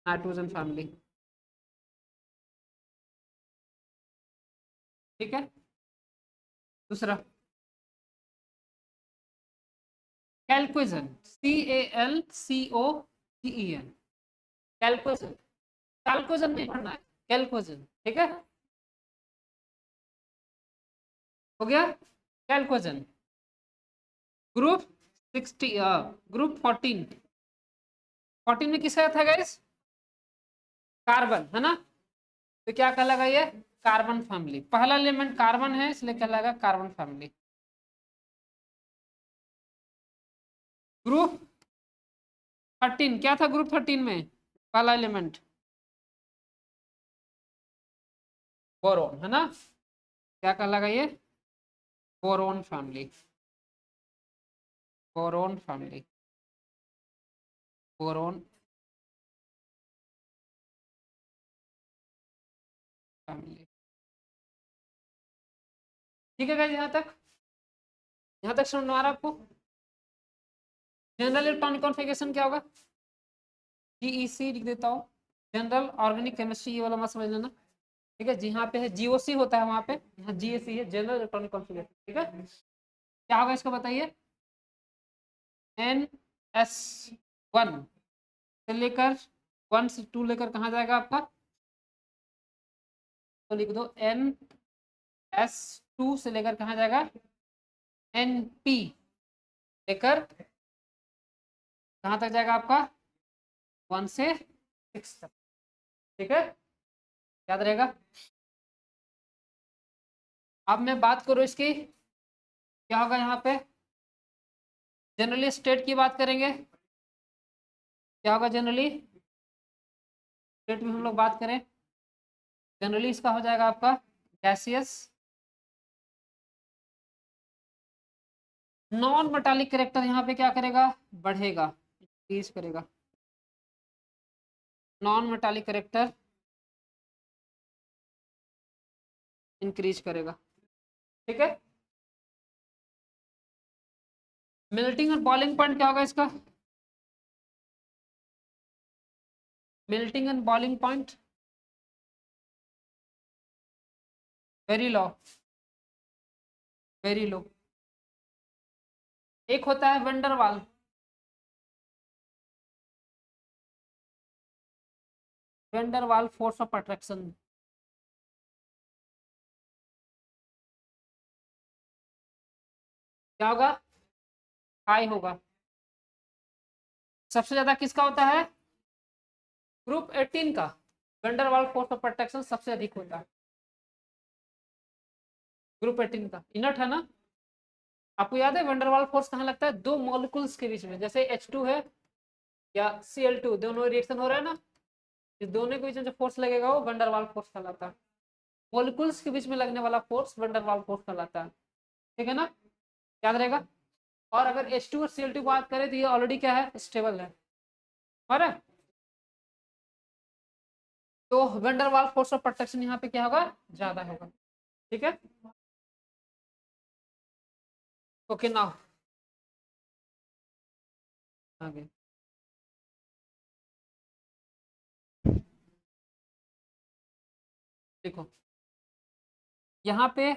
Nitrogen family. ठीक है, दूसरा कैल्कोजन, CALCOGEN, कैल्कोजन। कैल्कोजन नहीं पढ़ना है, कैल्कोजन। ठीक है, हो गया कैल्कोजन। ग्रुप 60, ग्रुप 14 में किसका था गाइस? कार्बन, है ना। तो क्या कहलाएगा ये? Carbon family. पहला एलिमेंट कार्बन है इसलिए कहलाएगा कार्बन फैमिली। ग्रुप 13 क्या था? ग्रुप 13 में पहला एलिमेंट बोरोन, है ना। क्या कहलाएगा ये? Boron family. Boron family, boron family. ठीक है गाइस, यहाँ तक समझ में आ रहा है आपको? जनरल इलेक्ट्रॉनिक कॉन्फ़िगरेशन क्या होगा? जीईसी लिख देता हूँ, जनरल ऑर्गेनिक केमिस्ट्री, ये वाला मत समझ लेना। ठीक है, जहाँ पे है जीओसी होता है वहां पे, यहाँ जीएसी है, जनरल इलेक्ट्रॉनिक कॉन्फ़िगरेशन। ठीक है, क्या होगा इसका बताइए? NS1 से लेकर 1 से 2 लेकर कहाँ जाएगा आपका? तो लिख दो NS2 से लेकर कहाँ जाएगा? NP लेकर कहाँ तक जाएगा आपका? 1 से 6 तक। ठीक है, याद रहेगा। अब मैं बात करूँ इसकी, क्या होगा यहाँ पे? जनरली स्टेट की बात करेंगे। क्या होगा जनरली स्टेट में? हम लोग बात करें जनरली, इसका हो जाएगा आपका गैसियस। नॉन मेटालिक कैरेक्टर यहाँ पे क्या करेगा? बढ़ेगा, इंक्रीज करेगा। नॉन मेटालिक कैरेक्टर इंक्रीज करेगा। ठीक है, मेल्टिंग और बॉइलिंग पॉइंट क्या होगा इसका? Melting and boiling point very low, very low. एक होता है van der Waals, van der Waals force of attraction. क्या होगा? हाई होगा। सबसे ज्यादा किसका होता है? ग्रुप 18 का वेंडरवाल फोर्स ऑफ अट्रैक्शन सबसे अधिक होता है। ग्रुप 18 का इनर्ट है ना। आपको याद है वेंडरवाल फोर्स कहाँ लगता है? दो मॉलिक्यूल्स के बीच में, जैसे H2 है या Cl2, दोनों रिएक्शन हो रहा है ना, इस दोनों के बीच में जो फोर्स लगेगा वो वेंडरवाल फोर्स कहलाता है। मॉलिक्यूल्स के बीच में लगने वाला फोर्स वेंडरवाल फोर्स कहलाता है। ठीक है ना, याद रहेगा। और अगर H2 और Cl2 बात करें तो ये ऑलरेडी क्या है? स्टेबल है। और तो वेंडरवाल फोर्स ऑफ प्रोटेक्शन यहाँ पे क्या होगा? ज्यादा होगा। ठीक है, ओके नाउ आगे देखो, यहाँ पे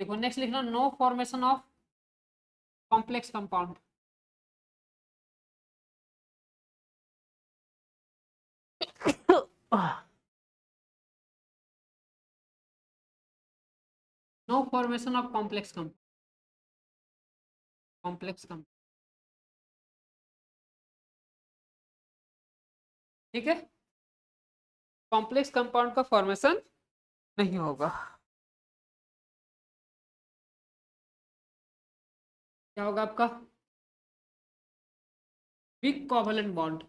देखो नेक्स्ट लिखना, no formation of complex compound. No formation of complex compound. ठीक है, कॉम्प्लेक्स कंपाउंड का फॉर्मेशन नहीं होगा। क्या होगा आपका? Weak covalent bond.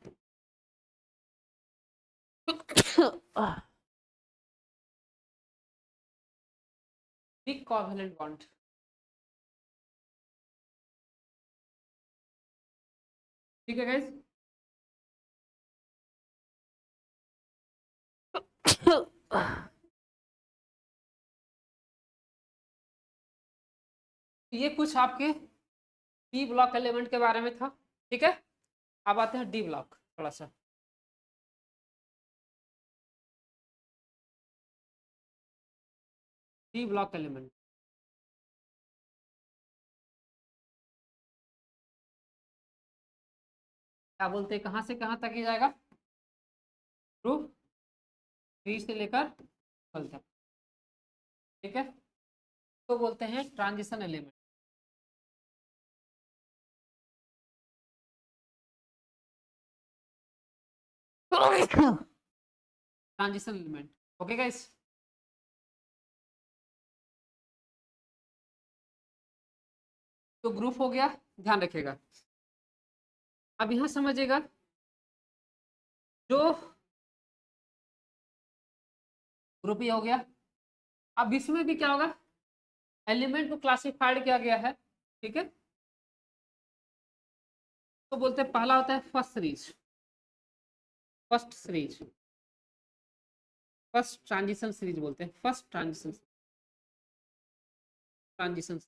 Weak covalent bond. ठीक है गाइस। ये कुछ आपके पी ब्लॉक एलिमेंट के बारे में था। ठीक है, अब आते हैं डी ब्लॉक थोड़ा सा। डी ब्लॉक एलिमेंट क्या बोलते हैं, कहाँ से कहाँ तक ही जाएगा, ग्रुप 3 से लेकर 12 तक। ठीक है, तो बोलते हैं transition element. Transition element. Okay guys, तो ग्रुप हो गया, ध्यान रखिएगा। अब यहां समझिएगा, जो ग्रुप ही हो गया। अब इसमें भी क्या होगा, एलिमेंट को क्लासिफाइड किया गया है। ठीक है, तो बोलते हैं पहला होता है first series, first series, first transition series बोलते हैं, first transition, transition,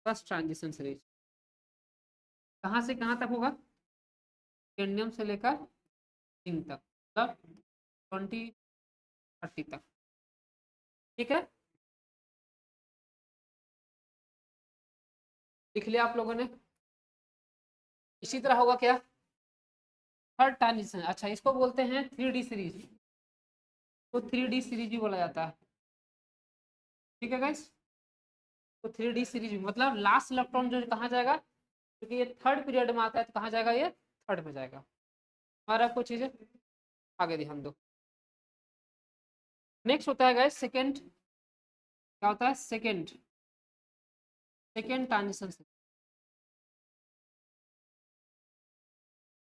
first transition series कहाँ से कहाँ तक होगा, कैडमियम से लेकर जिंक तक, मतलब 2030 तक। ठीक है, लिख लिया आप लोगों ने। इसी तरह होगा क्या, थर्ड ट्रांजिशन, अच्छा इसको बोलते हैं 3D सीरीज, तो 3D सीरीज भी बोला जाता है। ठीक है गाइस, तो 3D सीरीज मतलब लास्ट इलेक्ट्रॉन जो कहाँ जाएगा, क्योंकि ये थर्ड पीरियड में आता है, तो कहाँ जाएगा, ये थर्ड में जाएगा। हमारा कुछ चीजें आगे ध्यान दो। नेक्स्ट होता है गाइस सेकंड, क्या होता है, second, second transition,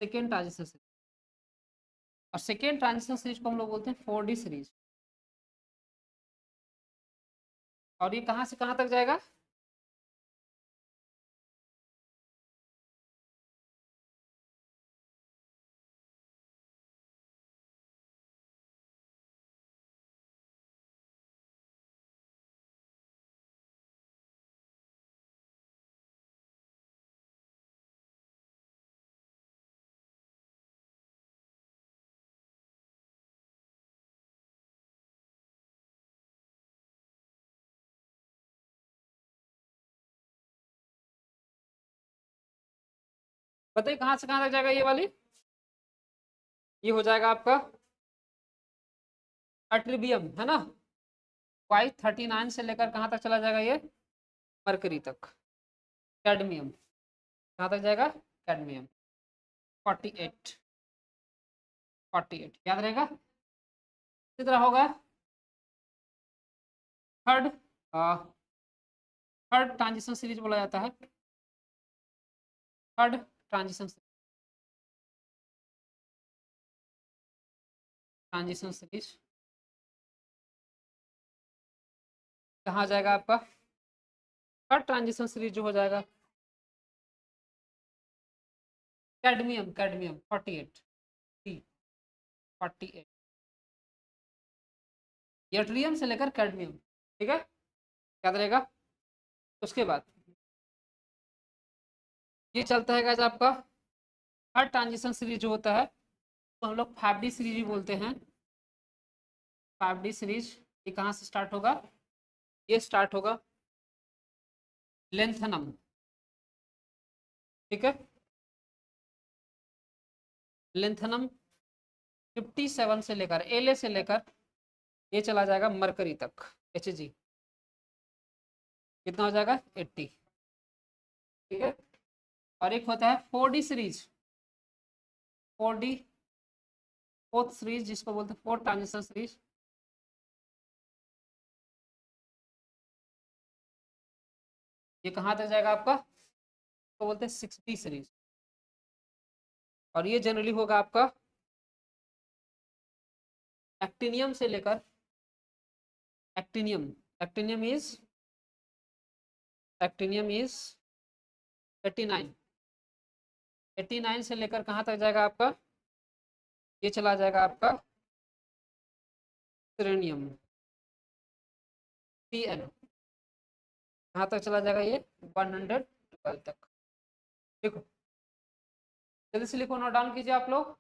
second transition series. और सेकंड ट्रांजिशन सीरीज को हम लोग बोलते हैं 4D सीरीज। और ये कहाँ से कहाँ तक जाएगा, बताइए कहाँ से कहाँ तक जाएगा, ये वाली, ये हो जाएगा आपका अट्रिबियम, है ना, Y39 से लेकर कहाँ तक चला जाएगा, ये मरकरी तक। कैडमियम कहाँ तक जाएगा, कैडमियम 48, 48 याद रहेगा। इसी तरह होगा थर्ड, थर्ड ट्रांजिशन सीरीज बोला जाता है, थर्ड ट्रांजिशन, ट्रांजिशन सीरीज कहाँ जाएगा आपका, थर्ड ट्रांजिशन सीरीज जो हो जाएगा कैडमियम, कैडमियम 48, 48, यट्रियम से लेकर कैडमियम। ठीक है, याद रहेगा। उसके बाद ये चलता है गाइस आपका थर्ड ट्रांजिशन सीरीज जो होता है, तो हम लोग 5D सीरीज भी बोलते हैं। 5D सीरीज ये कहाँ से स्टार्ट होगा, ये स्टार्ट होगा लेंथनम। ठीक है, लेंथनम 57 से लेकर La से लेकर ये चला जाएगा मरकरी तक, Hg कितना हो जाएगा 80। ठीक है, और एक होता है 4D series, 4D fourth series जिसको बोलते हैं फोर्थ ट्रांजिशन सीरीज, ये कहाँ तक जाएगा आपका, तो बोलते हैं 6D सीरीज। और ये जनरली होगा आपका एक्टिनियम से लेकर, actinium, actinium is, actinium is 89, 89 से लेकर कहाँ तक जाएगा आपका, ये चला जाएगा आपका सेलेनियम Pn, कहाँ तक चला जाएगा ये 112 तक। देखो जल्दी से लिखो, नोट डाउन कीजिए आप लोग।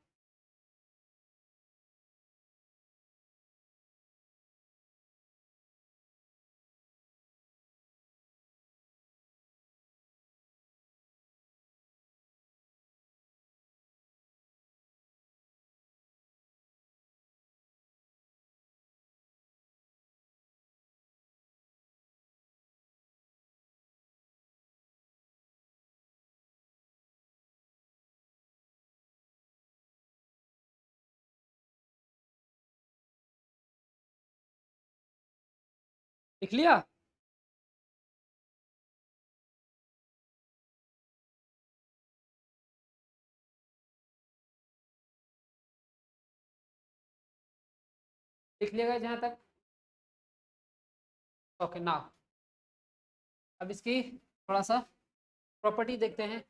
लिख लिया? लिख लिएगा जहाँ तक? ओके ना, अब इसकी थोड़ा सा प्रॉपर्टी देखते हैं।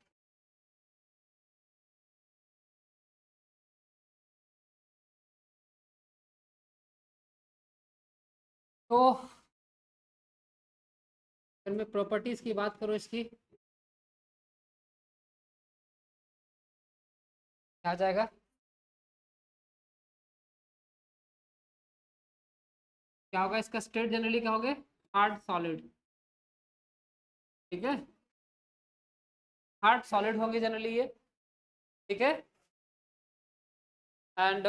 तो अगर मैं प्रॉपर्टीज की बात करूँ इसकी, क्या आ जाएगा, क्या होगा इसका स्टेट जनरली, क्या होगा, हार्ड सॉलिड, ठीक है, हार्ड सॉलिड होंगे जनरली ये, ठीक है। एंड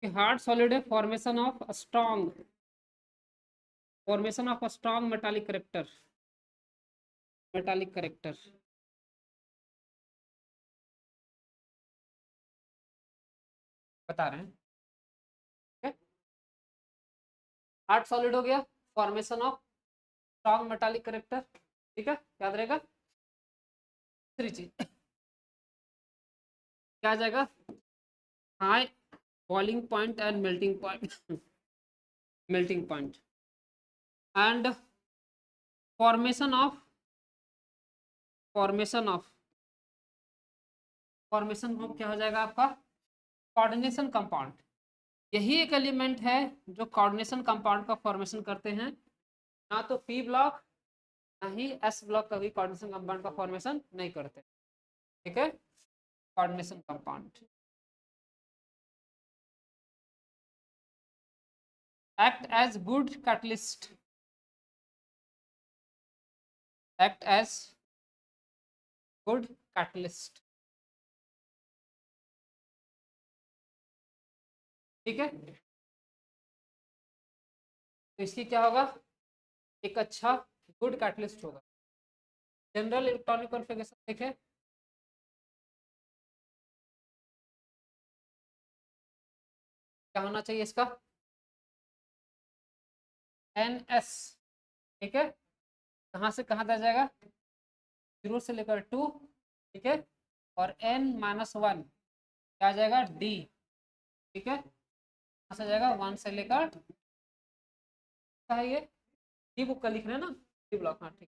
हार्ड सॉलिड है, formation of strong metallic character, metallic character, बता रहे हैं, ठीक है। हार्ड सॉलिड हो गया, formation of strong metallic character, ठीक है, याद रहेगा। तीसरी चीज क्या आ जाएगा, high boiling point and melting point, melting point and formation of formation of formation of क्या हो जाएगा आपका, कोऑर्डिनेशन कंपाउंड। यही एक एलिमेंट है जो कोऑर्डिनेशन कंपाउंड का फॉर्मेशन करते हैं। ना तो पी ब्लॉक ना ही एस ब्लॉक कभी कोऑर्डिनेशन कंपाउंड का फॉर्मेशन नहीं करते, ठीक है। Coordination compound act as good catalyst, act as good catalyst, ठीक है। तो इसकी क्या होगा, एक अच्छा गुड कैटलिस्ट होगा। जनरल इलेक्ट्रॉनिक कॉन्फ़िगरेशन देखें, क्या होना चाहिए इसका, NS, ठीक है। कहाँ से कहाँ तक जाएगा, 0 से लेकर 2, ठीक है। और N-1 क्या आ जाएगा, D, ठीक है। कहाँ से जाएगा, 1 से लेकर, क्या है ये, डी बुक का लिख रहे हैं ना, डी ब्लॉक, हाँ ठीक है,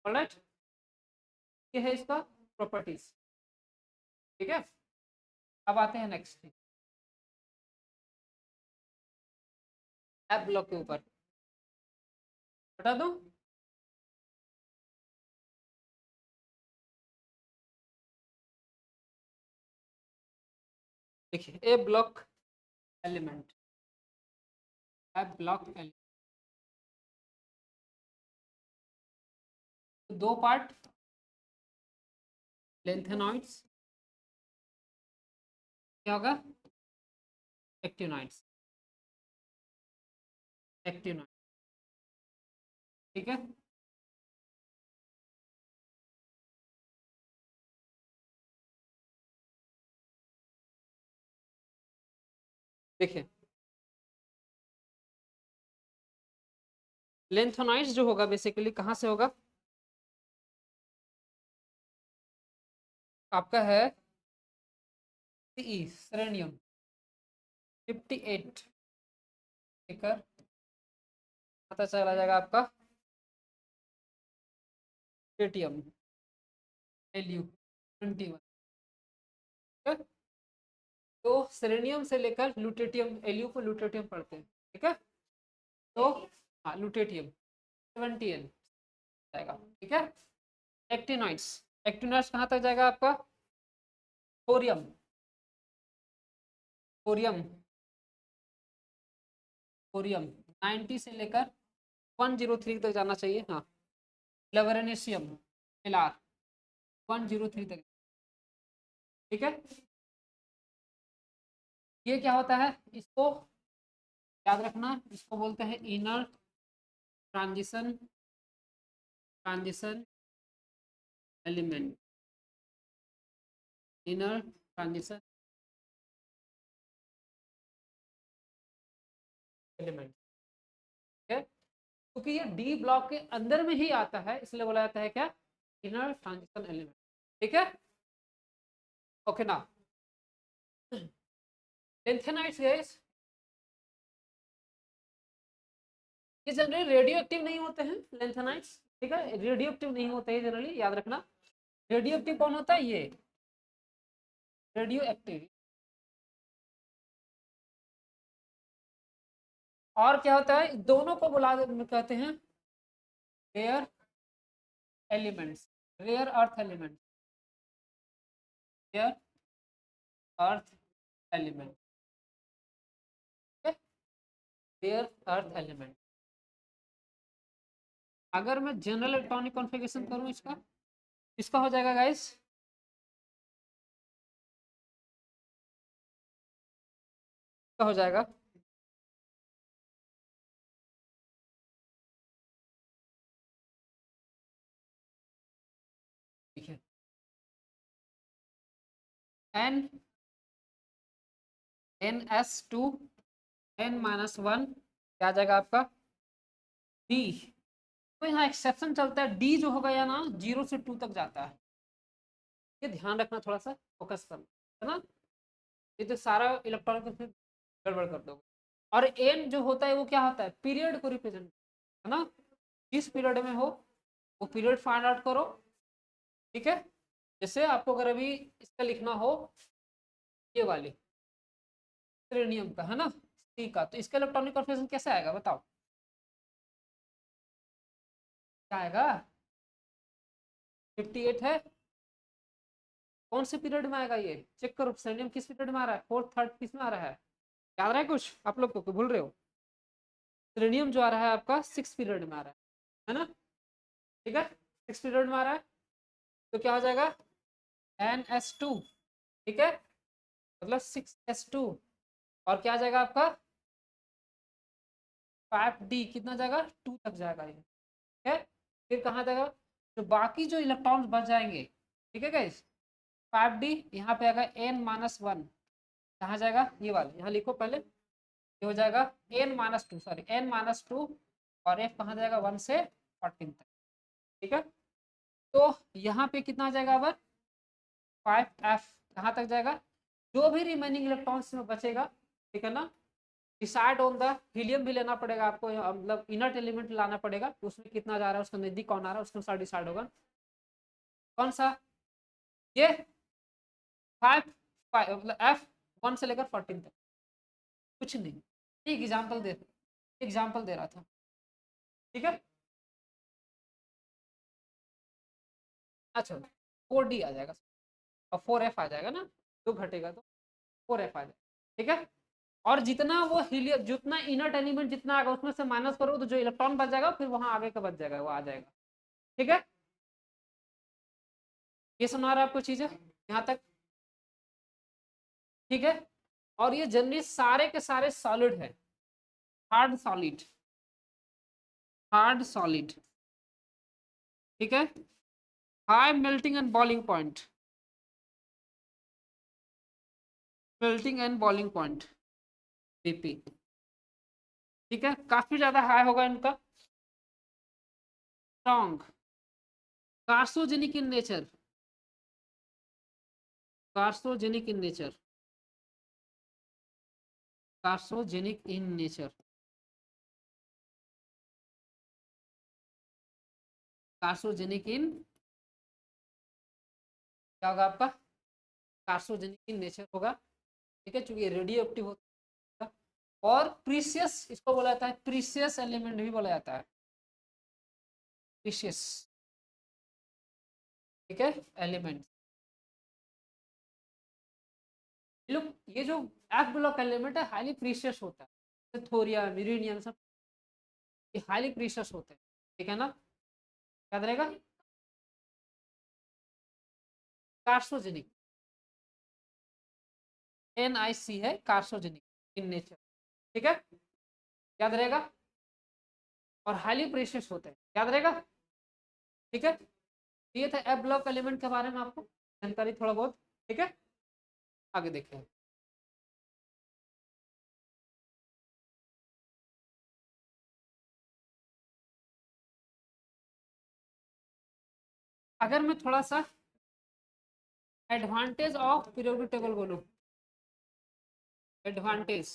ऑलराइट। ये है इसका प्रॉपर्टीज, ठीक है। अब आते हैं नेक्स्ट एफ ब्लॉक के ऊपर, बता दूं, देखिए A block element, F block element, दो पार्ट, लेंथेनॉइड्स, क्या होगा, एक्टिनॉइड्स, एक्टिनॉइड, ठीक है। देखिए लेंथेनॉइड्स जो होगा बेसिकली कहाँ से होगा, आपका है सेलेनियम 58, ठीक है। पता चला जाएगा आपका ल्यूटेटियम Lu 21। तो सेलेनियम से लेकर ल्यूटेटियम Lu को ल्यूटेटियम पढ़ते हैं, ठीक है। तो हाँ ल्यूटेटियम 70 जाएगा, ठीक है। एक्टिनोइड्स, एक्टिनोइड्स कहाँ तक जाएगा आपका? थोरियम, थोरियम, थोरियम 90 से लेकर 103 तक जाना चाहिए। हाँ लवरेनेशियम Lr 103 तक, ठीक है। ये क्या होता है, इसको याद रखना, इसको बोलते हैं inner transition, transition element, inner transition element, ठीक है। क्योंकि ये डी ब्लॉक के अंदर में ही आता है, इसलिए बोला जाता है क्या, इनर ट्रांजिशन एलिमेंट, ठीक है। ओके ना, लेंथेनाइट्स गाइस, ये जनरली रेडियो एक्टिव नहीं होते हैं लेंथेनाइट्स, ठीक है। रेडियो एक्टिव नहीं होते हैं जनरली, याद रखना। रेडियो एक्टिव कौन होता है, ये रेडियो एक्टिव। और क्या होता है, दोनों को बुला कहते हैं rare elements, rare earth element, rare earth element, rare earth element. अगर मैं जनरल इलेक्ट्रॉनिक कॉन्फ़िगरेशन करूं इसका, इसका हो जाएगा गाइस, इसका हो जाएगा ठीक है, एन NS2 N-1 क्या आ जाएगा आपका, डी। तो यहाँ एक्सेप्शन चलता है, डी जो होगा या ना 0 से 2 तक जाता है, ये ध्यान रखना, थोड़ा सा फोकस करना, है ना। ये तो सारा इलेक्ट्रॉनिक गड़बड़ कर दोगे। और एन जो होता है वो क्या होता है, पीरियड को रिप्रेजेंट, है ना। किस पीरियड में हो वो पीरियड फाइंड आउट करो, ठीक है। जैसे आपको अगर अभी इसका लिखना हो, ये वाली सेलेनियम का, है ना, सी का, तो इसका इलेक्ट्रॉनिक कॉन्फ़िगरेशन कैसे आएगा बताओ, क्या आएगा, 58 है। कौन से पीरियड में आएगा, ये चेक करो, सेलेनियम किस पीरियड में आ रहा है, फोर्थ थर्ड किस में आ रहा है, याद रहा है कुछ आप लोग को, भूल रहे हो। सेलेनियम जो आ रहा है आपका 6 पीरियड में आ रहा है ना, ठीक है, 6 पीरियड में आ रहा है। तो क्या हो जाएगा, NS2, ठीक है, मतलब 6S2। और क्या आ जाएगा आपका 5D, कितना जाएगा 2 तक जाएगा ये, ठीक है। फिर कहाँ जाएगा, तो बाकी जो इलेक्ट्रॉन्स बच जाएंगे, ठीक है गाइस, 5D यहाँ पे आएगा N-1, कहाँ जाएगा, ये वाला यहाँ लिखो पहले, ये हो जाएगा N-2, सॉरी N-2, और F कहाँ जाएगा 1 से 14 तक, ठीक है। तो यहाँ पे कितना आ जाएगा अब 5F कहाँ तक जाएगा, जो भी रिमेनिंग इलेक्ट्रॉन्स में बचेगा, ठीक है ना, डिसाइड ऑन द हीलियम भी लेना पड़ेगा आपको, मतलब इनर्ट एलिमेंट लाना पड़ेगा, उसमें कितना जा रहा है, उसका नजदीक कौन आ रहा है, उसके अनुसार डिसाइड होगा कौन सा, ये 5 मतलब F 1 से लेकर 14 तक, कुछ नहीं। एक एग्जाम्पल दे रहा था, ठीक है। अच्छा 4D आ जाएगा और 4F आ जाएगा ना, जो घटेगा तो 4F आ जाएगा, ठीक है। और जितना वो हीलियम, जितना इनर्ट एलिमेंट जितना आएगा उसमें से माइनस करो, तो जो इलेक्ट्रॉन बच जाएगा फिर वहां आगे का बच जाएगा, वो आ जाएगा, ठीक है। ये सुना रहा है आपको चीजें यहाँ तक, ठीक है। और ये जनरली सारे के सारे सॉलिड है, हार्ड सॉलिड, हार्ड सॉलिड, ठीक है। High melting and boiling point, melting and boiling point BP, ठीक है, काफी ज्यादा हाई होगा इनका। Strong, carcinogenic in nature, carcinogenic in nature, carcinogenic in nature, carcinogenic in, क्या होगा आपका, कार्सिनोजेनिक इन नेचर होगा, ठीक है, चूंकि रेडियो एक्टिव होता है। और प्रीशियस, इसको बोला जाता है प्रीशियस एलिमेंट भी बोला जाता है, प्रीशियस, ठीक है, एलिमेंट। लोग ये जो एफ ब्लॉक एलिमेंट है हाईली प्रीशियस होता है, थोरियम यूरेनियम सब ये हाईली प्रीशियस होते हैं, ठीक है ना, याद रहेगा। कार्सिनोजेनिक, NiC है, कार्सिनोजेनिक इन नेचर, ठीक है, याद रहेगा। और हाईली प्रीशियस होते हैं, याद रहेगा, ठीक है। ये था एफ ब्लॉक एलिमेंट के बारे में आपको जानकारी थोड़ा बहुत, ठीक है। आगे देखते हैं। अगर मैं थोड़ा सा एडवांटेज ऑफ पीरियोडिक टेबल बोलूं, advantage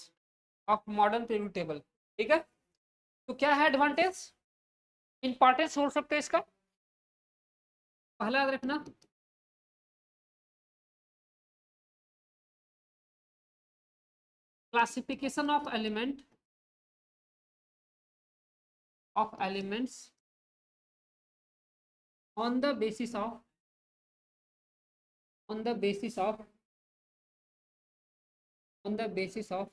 of modern periodic table, ठीक है, तो क्या है एडवांटेज, इंपॉर्टेंस हो सकता है इसका। पहला याद रखना, classification of element, of elements on the basis of, on the basis of, on the basis of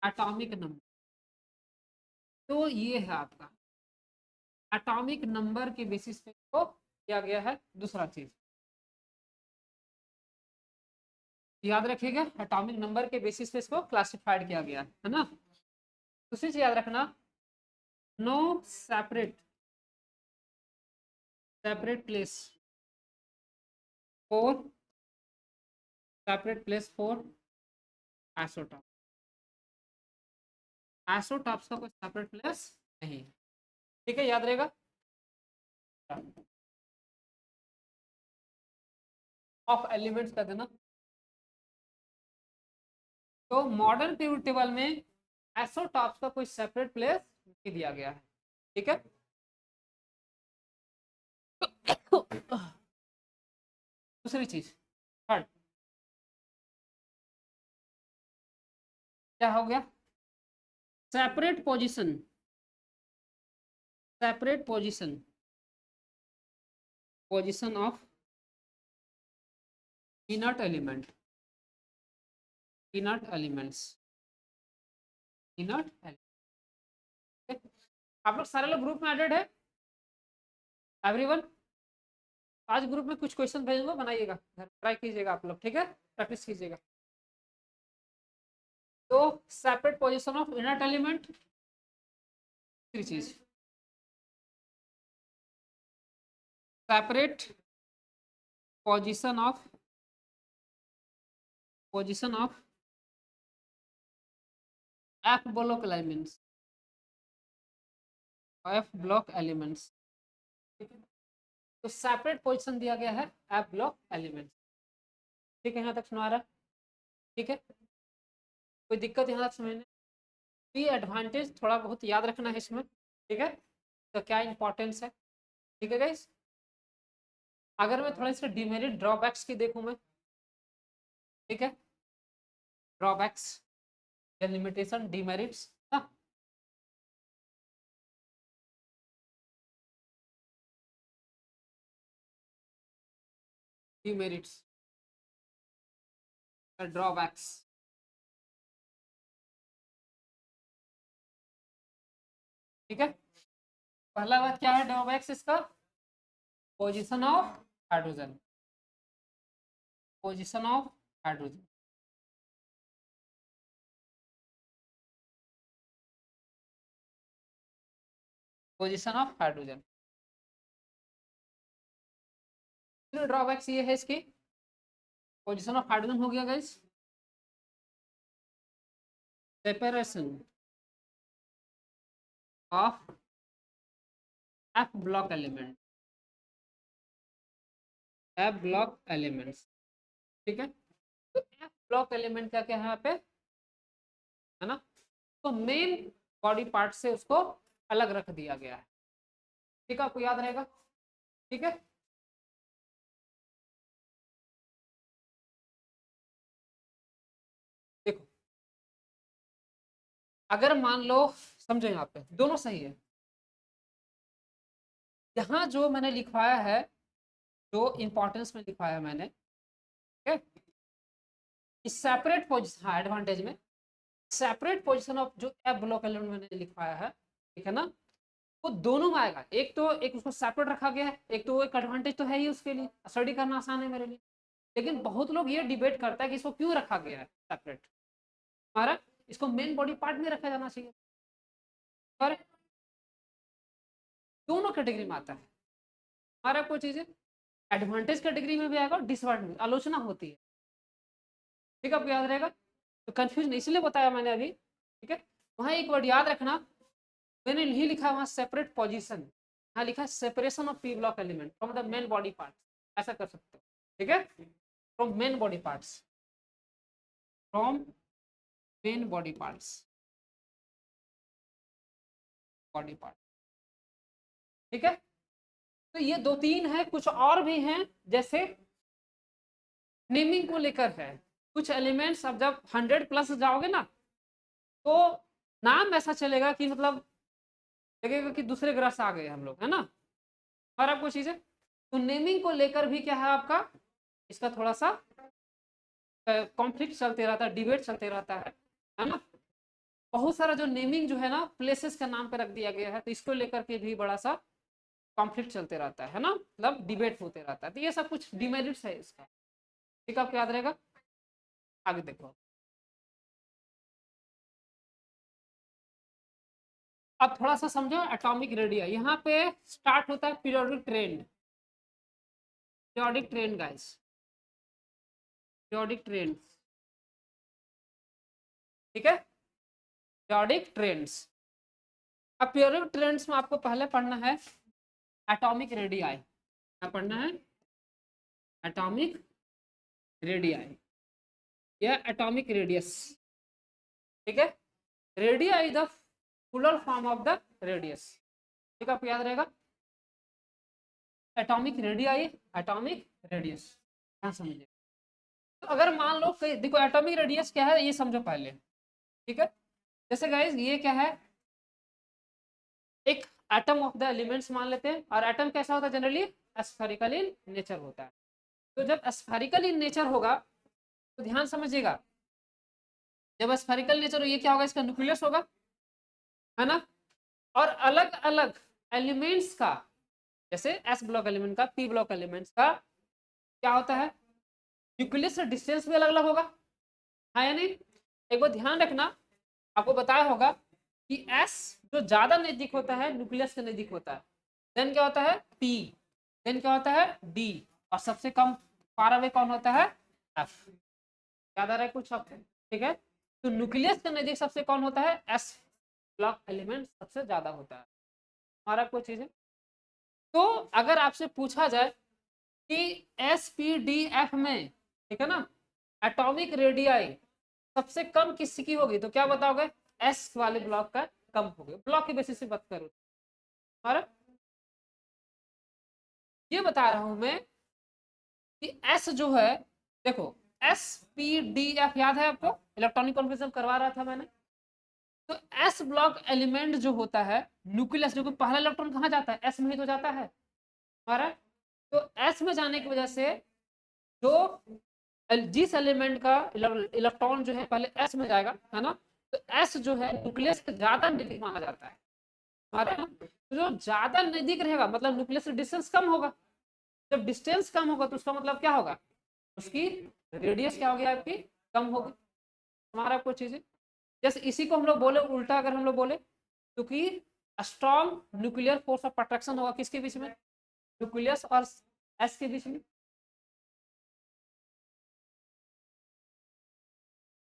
atomic number. तो ये है आपका एटॉमिक नंबर के बेसिस पे तो किया गया है। दूसरा चीज याद रखिएगा, एटॉमिक नंबर के बेसिस पे इसको क्लासिफाइड किया गया है ना। दूसरी चीज याद रखना, no separate, separate place for, separate place for isotope, isotopes का कोई सेपरेट प्लेस नहीं, ठीक है, याद रहेगा। ऑफ एलिमेंट्स का देना, तो मॉडर्न पीरियोडिक टेबल में आइसोटॉप्स का कोई सेपरेट प्लेस नहीं दिया गया है, ठीक है। दूसरी चीज, थर्ड क्या हो गया, separate position, separate position, position of inert element, inert elements, inert element. आप लोग सारे लोग ग्रुप में एडेड है, एवरीवन। आज ग्रुप में कुछ क्वेश्चन भेजूंगा, बनाइएगा, ट्राई कीजिएगा आप लोग, ठीक है, प्रैक्टिस कीजिएगा। तो separate position of inert element, चीज separate position of, position of F block elements, F block elements, तो सेपरेट पोजीशन दिया गया है एफ ब्लॉक एलिमेंट्स, ठीक है, यहाँ तक सुना रहा है, ठीक है, कोई दिक्कत यहाँ तक समझने। ये एडवांटेज थोड़ा बहुत याद रखना है इसमें, ठीक है, तो क्या इंपॉर्टेंस है, ठीक है गाइस। अगर मैं थोड़ा सा डिमेरिट ड्रॉबैक्स की देखूं मैं, ठीक है, ड्रॉबैक्स या लिमिटेशन डिमेरिट्स ना, डिमेरिट्स ड्रॉबैक्स, ठीक है। पहला बात क्या है ड्रॉबैक्स इसका, position of hydrogen, position of hydrogen, position of hydrogen. Drawbacks ये है इसकी, पोजीशन ऑफ हाइड्रोजन हो गया guys, separation of F block element, F block elements, ठीक है। तो एफ ब्लॉक एलिमेंट क्या क्या है यहाँ पे, है ना, तो मेन बॉडी पार्ट से उसको अलग रख दिया गया है, ठीक है, आपको याद रहेगा। ठीक है, देखो अगर मान लो, समझो यहाँ पे दोनों सही है। यहाँ जो मैंने लिखवाया है, जो इंपॉर्टेंस में लिखवाया है मैंने, ठीक है, इस सेपरेट पोजिशन, हाँ एडवांटेज में सेपरेट पोजिशन ऑफ जो एफ ब्लॉक एलिमेंट मैंने लिखवाया है, ठीक है ना, वो दोनों में आएगा। एक तो एक उसको सेपरेट रखा गया है, एक तो एक एडवांटेज तो है ही उसके लिए, स्टडी करना आसान है मेरे लिए। लेकिन बहुत लोग ये डिबेट करता है कि इसको क्यों रखा गया है सेपरेट, हमारा इसको मेन बॉडी पार्ट में रखा जाना चाहिए। पर दोनों कैटेगरी में आता है हमारा, कोई चीज एडवांटेज कैटेगरी में भी आएगा और डिसएडवांटेज, आलोचना होती है। ठीक है, आपको याद रहेगा, तो कंफ्यूजन इसलिए बताया मैंने अभी। ठीक है, वहां एक वर्ड याद रखना, मैंने नहीं लिखा वहां सेपरेट पोजीशन, यहाँ लिखा separation of P block element from the main body part, ऐसा कर सकते हो। ठीक है, from main body parts, from main body parts, body part. ठीक है, तो ये दो तीन है, कुछ और भी हैं, जैसे नेमिंग को लेकर है। कुछ एलिमेंट्स अब जब 100+ जाओगे ना, तो नाम ऐसा चलेगा कि मतलब लगेगा कि दूसरे ग्रह से आ गए हम लोग, है ना, और आपको चीजें, तो नेमिंग को लेकर भी क्या है आपका, इसका थोड़ा सा कॉन्फ्लिक्ट चलते रहता है, डिबेट चलते रहता है ना। बहुत सारा जो नेमिंग जो है ना प्लेसेस का नाम पे रख दिया गया है, तो इसको लेकर के भी बड़ा सा कॉन्फ्लिक्ट चलते रहता है ना, मतलब डिबेट होते रहता है। तो ये सब कुछ डिमेरिट्स है इसका। ठीक है, आपको याद रहेगा। आगे देखो, अब थोड़ा सा समझो एटॉमिक रेडिया। यहाँ पे स्टार्ट होता है periodic trend, periodic trend guys, periodic trend. ठीक है, पीरियोडिक ट्रेंड्स। अब पीरियोडिक ट्रेंड्स में आपको पहले पढ़ना है एटॉमिक रेडियाई। क्या पढ़ना है? एटॉमिक रेडियाई या एटॉमिक रेडियस। ठीक है, radii is the fuller form of the radius. ठीक है, आपको याद रहेगा, एटॉमिक रेडियाई, एटॉमिक रेडियस। हाँ समझिए, तो अगर मान लो देखो एटॉमिक रेडियस क्या है ये समझो पहले। ठीक है, जैसे गाइस ये क्या है, एक एटम ऑफ द एलिमेंट्स मान लेते हैं, और एटम कैसा होता है जनरली, स्फेरिकल इन नेचर होता है। तो जब स्फेरिकल इन नेचर होगा तो ध्यान समझिएगा, जब स्फेरिकल नेचर हो, ये क्या होगा, इसका न्यूक्लियस होगा, है ना, और अलग अलग एलिमेंट्स का, जैसे एस ब्लॉक एलिमेंट का, पी ब्लॉक एलिमेंट्स का क्या होता है, न्यूक्लियस से डिस्टेंस भी अलग अलग होगा, है या नहीं। एक बार ध्यान रखना, आपको बताया होगा कि एस जो ज्यादा नजदीक होता है न्यूक्लियस के नजदीक होता है, देन क्या होता है पी, देन क्या होता है डी, और सबसे कम फार अवे कौन होता है, एफ। याद आ रहा है कुछ आपको? ठीक है, तो न्यूक्लियस के नजदीक सबसे कौन होता है, एस ब्लॉक एलिमेंट सबसे ज्यादा होता है। हमारा कोई चीज है, तो अगर आपसे पूछा जाए कि एस पी डी एफ में, ठीक है ना, एटॉमिक रेडियाई सबसे कम किसकी होगी, तो क्या बताओगे, एस वाले ब्लॉक का कम होगी। ब्लॉक के बेसिस पे बात करूं, और ये बता रहा हूं मैं कि एस जो है, देखो एस पी डी एफ याद है आपको, इलेक्ट्रॉनिक कॉन्फिगरेशन करवा रहा था मैंने। तो एस ब्लॉक एलिमेंट जो होता है न्यूक्लियस, जो पहला इलेक्ट्रॉन कहाँ जाता है, एस में ही तो जाता है हमारा। तो एस में जाने की वजह से जो जिस एलिमेंट का इलेक्ट्रॉन जो है पहले एस में जाएगा, है ना, तो एस जो है न्यूक्लियस से ज्यादा नजदीक माना जाता है हमारे। तो जो ज्यादा नजदीक रहेगा मतलब न्यूक्लियस से डिस्टेंस कम होगा, जब डिस्टेंस कम होगा तो उसका मतलब क्या होगा, उसकी रेडियस क्या होगी आपकी, कम होगी। हमारा कुछ चीजें, जैसे इसी को हम लोग बोले उल्टा, अगर हम लोग बोले, क्योंकि strong nuclear force of attraction होगा किसके बीच में, न्यूक्लियस और एस के बीच में।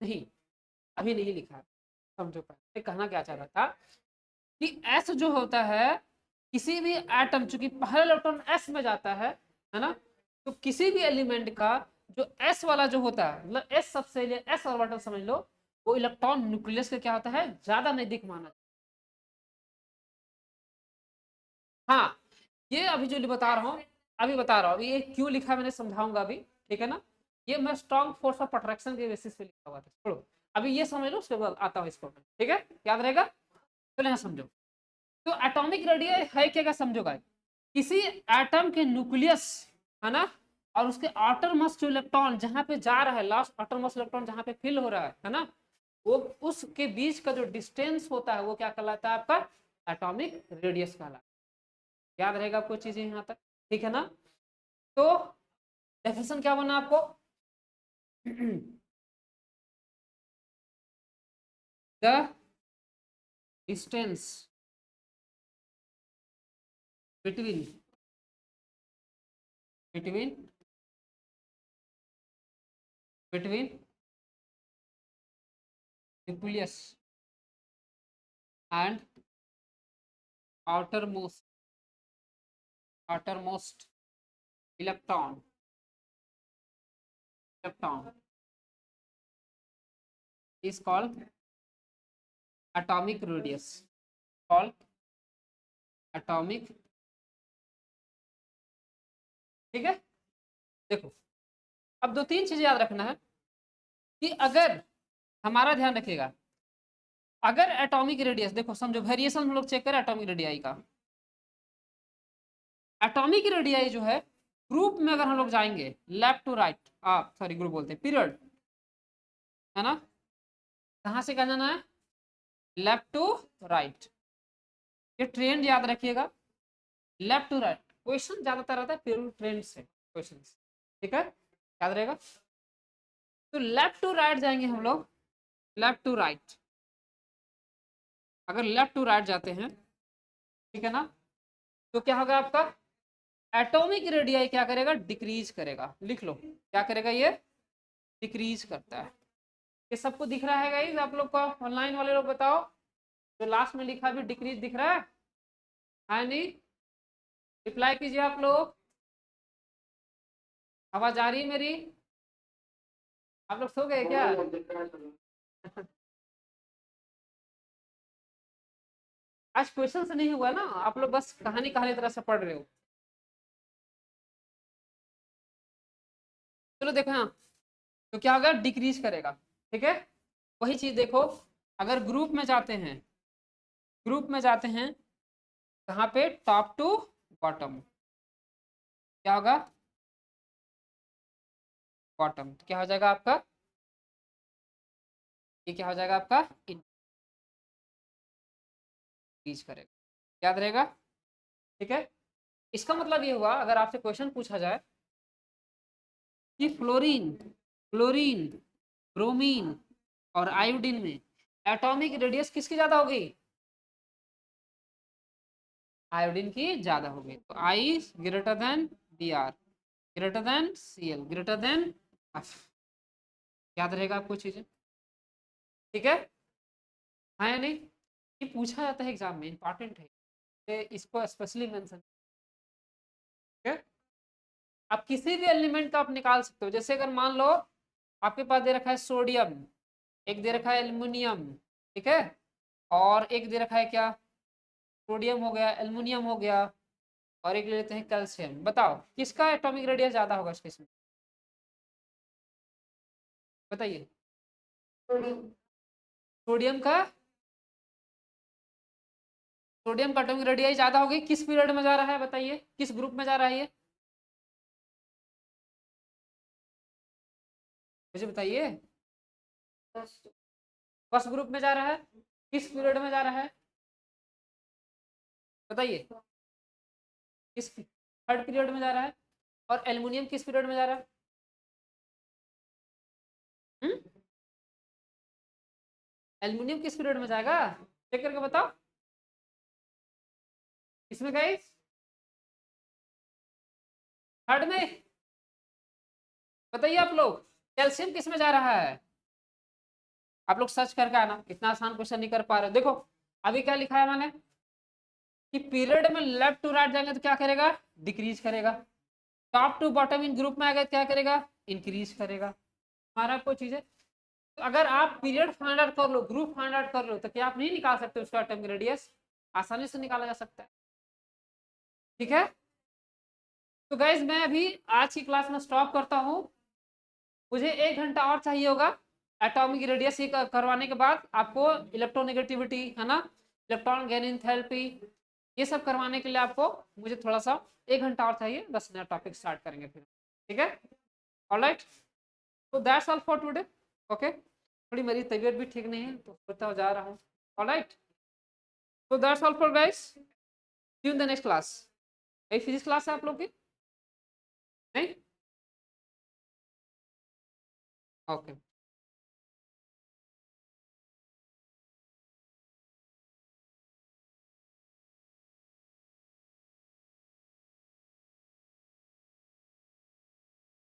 नहीं, अभी नहीं लिखा, समझो पहले कहना क्या चाह रहा था, कि एस जो होता है किसी भी एटम, चूंकि पहला इलेक्ट्रॉन एस में जाता है ना, तो किसी भी एलिमेंट का जो एस वाला जो होता है, मतलब एस सबसे एस ऑर्बिटल समझ लो, वो इलेक्ट्रॉन न्यूक्लियस का क्या होता है, ज्यादा नजदीक माना। हाँ, ये अभी जो बता रहा हूँ, अभी बता रहा हूँ, अभी ये क्यों लिखा मैंने समझाऊंगा अभी, ठीक है ना। ये मैं स्ट्रॉन्ग फोर्स ऑफ अट्रैक्शन के बेसिस पे लिखा हुआ था, छोड़ो अभी ये समझ लो, उसके बाद आता हूँ इसको, ठीक है, याद रहेगा। चलो यहाँ समझो। तो एटॉमिक रेडियस है क्या, समझो गाइस, किसी एटम के न्यूक्लियस, है ना, और उसके आउटर मोस्ट जो इलेक्ट्रॉन जहां पे जा रहा है, लास्ट आउटर मोस्ट इलेक्ट्रॉन जहां पे फिल हो रहा है ना, वो उसके बीच का जो डिस्टेंस होता है वो क्या कहलाता है, आपका एटॉमिक रेडियस कहलाता है। याद रहेगा आपको चीजें यहाँ तक, ठीक है ना। तो डेफिनेशन क्या बना आपको the distance between between between nucleus and outermost outermost electron is called atomic radius, called atomic, ठीक है। देखो अब दो तीन चीजें याद रखना है कि अगर हमारा ध्यान रखिएगा, अगर एटॉमिक रेडियस, देखो समझो वेरिएशन हम लोग चेक करें एटॉमिक रेडियाई का। एटॉमिक रेडियाई जो है ग्रुप में अगर हम लोग जाएंगे left to right, sorry group बोलते हैं पीरियड, है ना, कहां से कहा जाना है, लेफ्ट टू राइट, ये ट्रेंड याद रखिएगा, लेफ्ट टू राइट। क्वेश्चन ज्यादातर रहता है पीरियड ट्रेंड से क्वेश्चन, ठीक है, याद रहेगा। तो लेफ्ट टू राइट जाएंगे हम लोग, लेफ्ट टू राइट, अगर लेफ्ट टू राइट जाते हैं, ठीक है ना, तो क्या होगा आपका एटॉमिक रेडियाई क्या करेगा, डिक्रीज करेगा, लिख लो क्या करेगा, ये डिक्रीज करता है। ये सबको दिख रहा है गाइस, आप लोग को ऑनलाइन वाले लोग बताओ, जो लास्ट में लिखा भी डिक्रीज दिख रहा है नहीं, रिप्लाई कीजिए आप लोग, आवाज आ रही है मेरी, आप लोग सो गए क्या आज क्वेश्चन से नहीं हुआ ना, आप लोग बस कहानी कहानी तरह से पढ़ रहे हो। चलो देखो यहाँ, तो क्या होगा, डिक्रीज करेगा, ठीक है। वही चीज देखो, अगर ग्रुप में जाते हैं, ग्रुप में जाते हैं कहाँ पे, टॉप टू बॉटम, क्या होगा, बॉटम, तो क्या हो जाएगा आपका, ये क्या हो जाएगा आपका, इंक्रीज करेगा, याद रहेगा, ठीक है। इसका मतलब ये हुआ, अगर आपसे क्वेश्चन पूछा जाए कि फ्लोरीन फ्लोरीन ब्रोमीन और आयोडीन में एटॉमिक रेडियस किसकी ज्यादा होगी, आयोडीन की ज्यादा होगी, तो I greater than B R greater than C L greater than F, याद रहेगा आपको चीजें, ठीक है, हाँ या नहीं। ये पूछा जाता है एग्जाम में, इंपॉर्टेंट है, तो इसको स्पेशली मेंशन, ठीक है। आप किसी भी एलिमेंट का आप निकाल सकते हो, जैसे अगर मान लो आपके पास दे रखा है सोडियम, एक दे रखा है एल्युमिनियम, ठीक है, और एक दे रखा है क्या, सोडियम हो गया, एल्युमिनियम हो गया, और एक ले लेते हैं कैल्शियम, बताओ किसका एटॉमिक रेडियस ज्यादा होगा इसके इसमें, बताइए, सोडियम का, सोडियम का एटॉमिक रेडियस ज्यादा होगी, किस पीरियड में जा रहा है बताइए, किस ग्रुप में जा रहा है ये, मुझे बताइए, फर्स्ट ग्रुप में जा रहा है, किस पीरियड में जा रहा है, बताइए, किस थर्ड पीरियड में जा रहा है, और एल्युमिनियम किस पीरियड में जा रहा है, एल्युमिनियम किस पीरियड में जाएगा, चेक करके बताओ, इसमें गाइस थर्ड में, बताइए आप लोग, कैल्शियम किस में जा रहा है, आप लोग सर्च करके आना, इतना आसान क्वेश्चन नहीं कर पा रहे, देखो अभी क्या लिखा है मैंने कि पीरियड में लेफ्ट टू राइट जाएंगे तो क्या करेगा, डिक्रीज करेगा, top to bottom in group में आ गए क्या करेगा, इंक्रीज करेगा, हमारा कोई चीज है। तो अगर आप पीरियड फाइंड आउट कर लो, ग्रुप फाइंड आउट कर लो, तो क्या आप नहीं निकाल सकते उसका एटॉमिक रेडियस, आसानी से निकाला जा सकता है, ठीक है, तो गाइज मैं अभी आज की क्लास में स्टॉप करता हूँ। मुझे 1 घंटा और चाहिए होगा एटॉमिक रेडियस करवाने के बाद आपको इलेक्ट्रोनेगेटिविटी है ना, इलेक्ट्रॉन गेन एंथैल्पी, ये सब करवाने के लिए आपको मुझे थोड़ा सा 1 घंटा और चाहिए, 10 नया टॉपिक स्टार्ट करेंगे फिर। ठीक है, ऑलराइट, तो that's all for today. Okay, थोड़ी मेरी तबीयत भी ठीक नहीं है तो सोचता जा रहा हूँ। ऑलराइट, तो that's all for guys, see you in the next class. भाई फिजिक्स क्लास है आप लोग की नहीं? ओके।